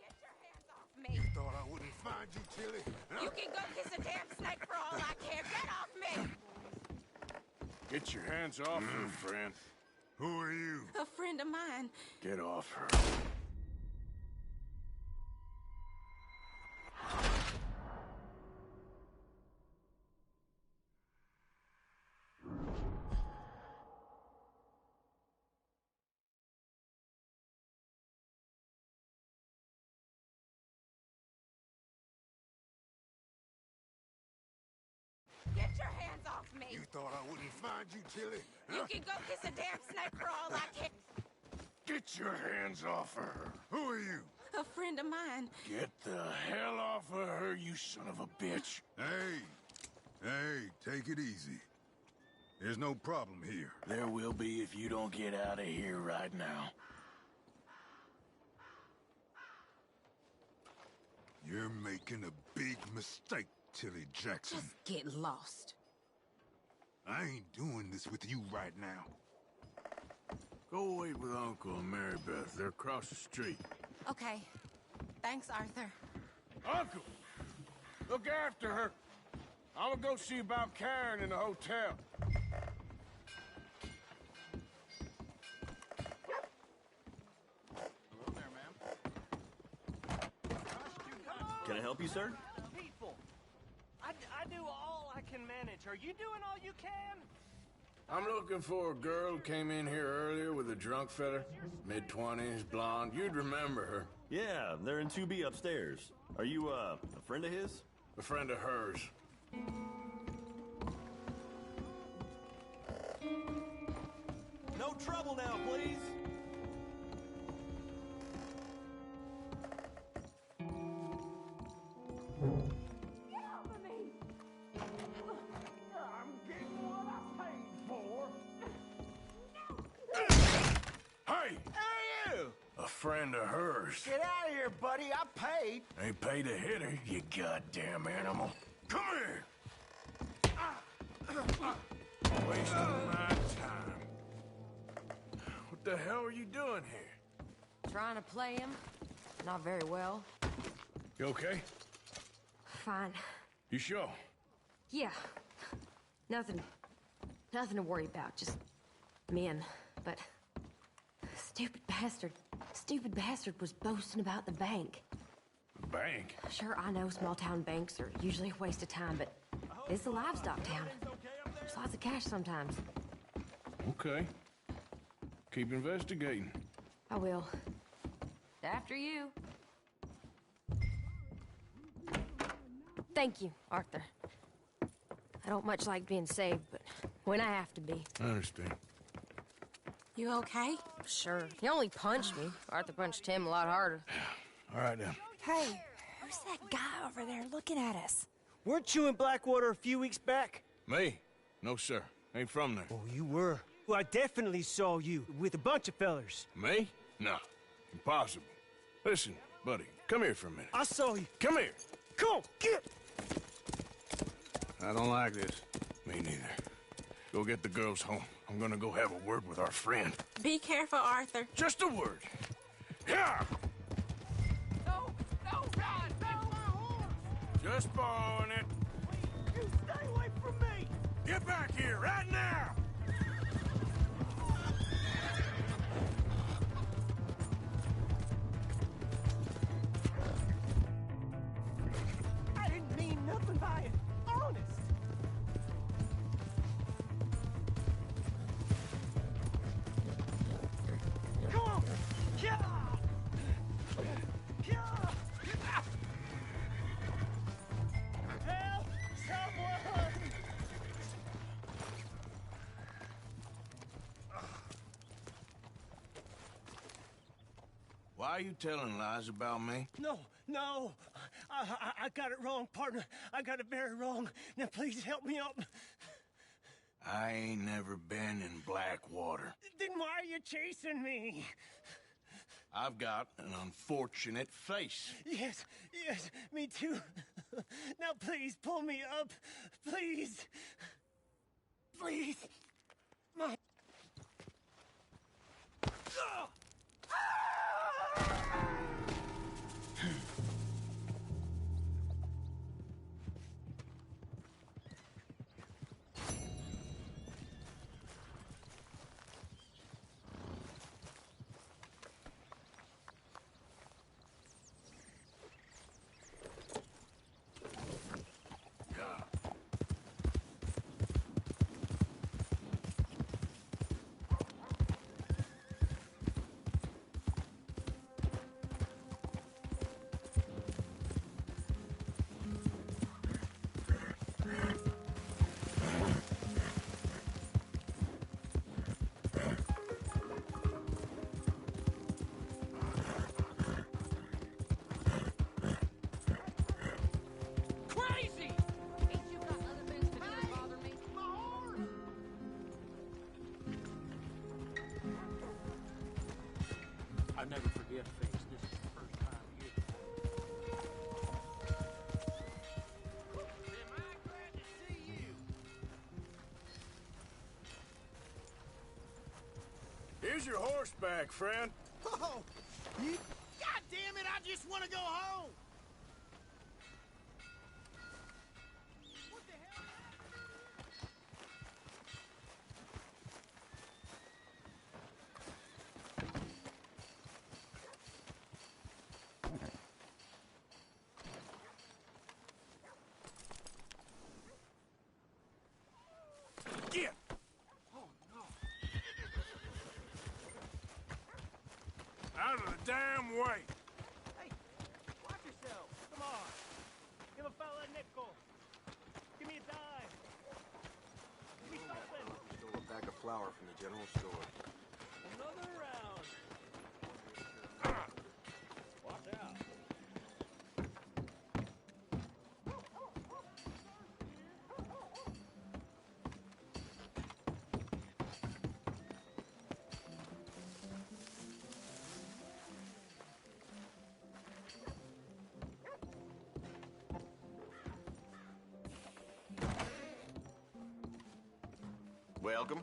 [SPEAKER 20] Get your hands off me.
[SPEAKER 3] Thought I wouldn't find you, Tilly.
[SPEAKER 20] You can go kiss a damn snake for all I care. Get off me!
[SPEAKER 5] Get your hands off her, friend.
[SPEAKER 3] Who are you?
[SPEAKER 2] A friend of mine.
[SPEAKER 5] Get off her.
[SPEAKER 20] Get your hands off me!
[SPEAKER 3] You thought I wouldn't find you, Tilly?
[SPEAKER 20] You can go kiss a damn snake for all I care.
[SPEAKER 5] Get your hands off her.
[SPEAKER 3] Who are you?
[SPEAKER 2] A friend of mine.
[SPEAKER 5] Get the hell off of her, you son of a bitch.
[SPEAKER 3] Hey, take it easy. There's no problem here.
[SPEAKER 5] There will be if you don't get out of here right now.
[SPEAKER 3] You're making a big mistake, Tilly Jackson.
[SPEAKER 2] Just get lost.
[SPEAKER 3] I ain't doing this with you right now.
[SPEAKER 5] Go wait with Uncle and Mary Beth. They're across the street.
[SPEAKER 2] Okay. Thanks, Arthur.
[SPEAKER 5] Uncle! Look after her. I'm gonna go see about Karen in the hotel.
[SPEAKER 19] Hello there, ma'am.
[SPEAKER 21] Can I help you, sir?
[SPEAKER 12] People, I do all I can manage. Are you doing all you can?
[SPEAKER 5] I'm looking for a girl who came in here earlier with a drunk fella. Mid-20s, blonde. You'd remember her.
[SPEAKER 21] Yeah, they're in 2B upstairs. Are you, a friend of his?
[SPEAKER 5] A friend of hers.
[SPEAKER 21] No trouble now, please.
[SPEAKER 12] Get off of me! I'm getting what I paid for.
[SPEAKER 5] Hey!
[SPEAKER 12] Hey, you!
[SPEAKER 5] A friend of hers.
[SPEAKER 12] Get out of here, buddy. I paid.
[SPEAKER 5] Ain't paid to hit her, you goddamn animal. Come here! Wasting my time. the hell are you doing here?
[SPEAKER 1] Trying to play him. Not very well.
[SPEAKER 5] You okay?
[SPEAKER 1] Fine.
[SPEAKER 5] You sure?
[SPEAKER 1] Yeah. Nothing to worry about. Just men. But stupid bastard was boasting about the bank.
[SPEAKER 5] Bank?
[SPEAKER 1] Sure, I know small town banks are usually a waste of time, but it's a livestock town. There's lots of cash sometimes.
[SPEAKER 5] Okay. Keep investigating.
[SPEAKER 1] I will. After you. Thank you, Arthur. I don't much like being saved, but when I have to be.
[SPEAKER 5] I understand.
[SPEAKER 20] You okay?
[SPEAKER 1] Sure. He only punched me. Arthur punched him a lot harder.
[SPEAKER 5] All right, then.
[SPEAKER 20] Hey, who's that guy over there looking at us?
[SPEAKER 7] Weren't you in Blackwater a few weeks back?
[SPEAKER 5] Me? No, sir. Ain't from there.
[SPEAKER 7] Oh, you were. Well, I definitely saw you with a bunch of fellers.
[SPEAKER 5] Me? No. Impossible. Listen, buddy, come here for a minute.
[SPEAKER 7] I saw you.
[SPEAKER 5] Come here.
[SPEAKER 7] Come on, get!
[SPEAKER 5] I don't like this. Me neither. Go get the girls home. I'm gonna go have a word with our friend.
[SPEAKER 20] Be careful, Arthur.
[SPEAKER 5] Just a word. Yeah!
[SPEAKER 12] No, Rod, no! My horse!
[SPEAKER 5] Just borrowing it.
[SPEAKER 12] You stay away from me!
[SPEAKER 5] Get back here, right now!
[SPEAKER 12] I didn't mean nothing by it. Honest. Come on! Yeah! Yeah! Help! Someone!
[SPEAKER 5] Why are you telling lies about me?
[SPEAKER 7] No. I got it wrong, partner. I got it very wrong. Now, please help me up.
[SPEAKER 5] I ain't never been in Blackwater.
[SPEAKER 7] Then why are you chasing me?
[SPEAKER 5] I've got an unfortunate face.
[SPEAKER 7] Yes, me too. Now, please, pull me up. Please. Please. My...
[SPEAKER 12] Crazy! Ain't you got other things to do than bother me? My horse!
[SPEAKER 11] I never forget things. This is the first time here.
[SPEAKER 12] Am I glad to see you?
[SPEAKER 5] Here's your horse back, friend.
[SPEAKER 12] Oh, God damn it, I just want to go home! What the hell?
[SPEAKER 5] Get! Out of the damn way!
[SPEAKER 7] Hey, watch yourself. Come on. Give a fella a nickel. Give me a dime. Give me something.
[SPEAKER 17] Stole a bag of flour from the general store.
[SPEAKER 7] Another round. Watch out.
[SPEAKER 19] Welcome.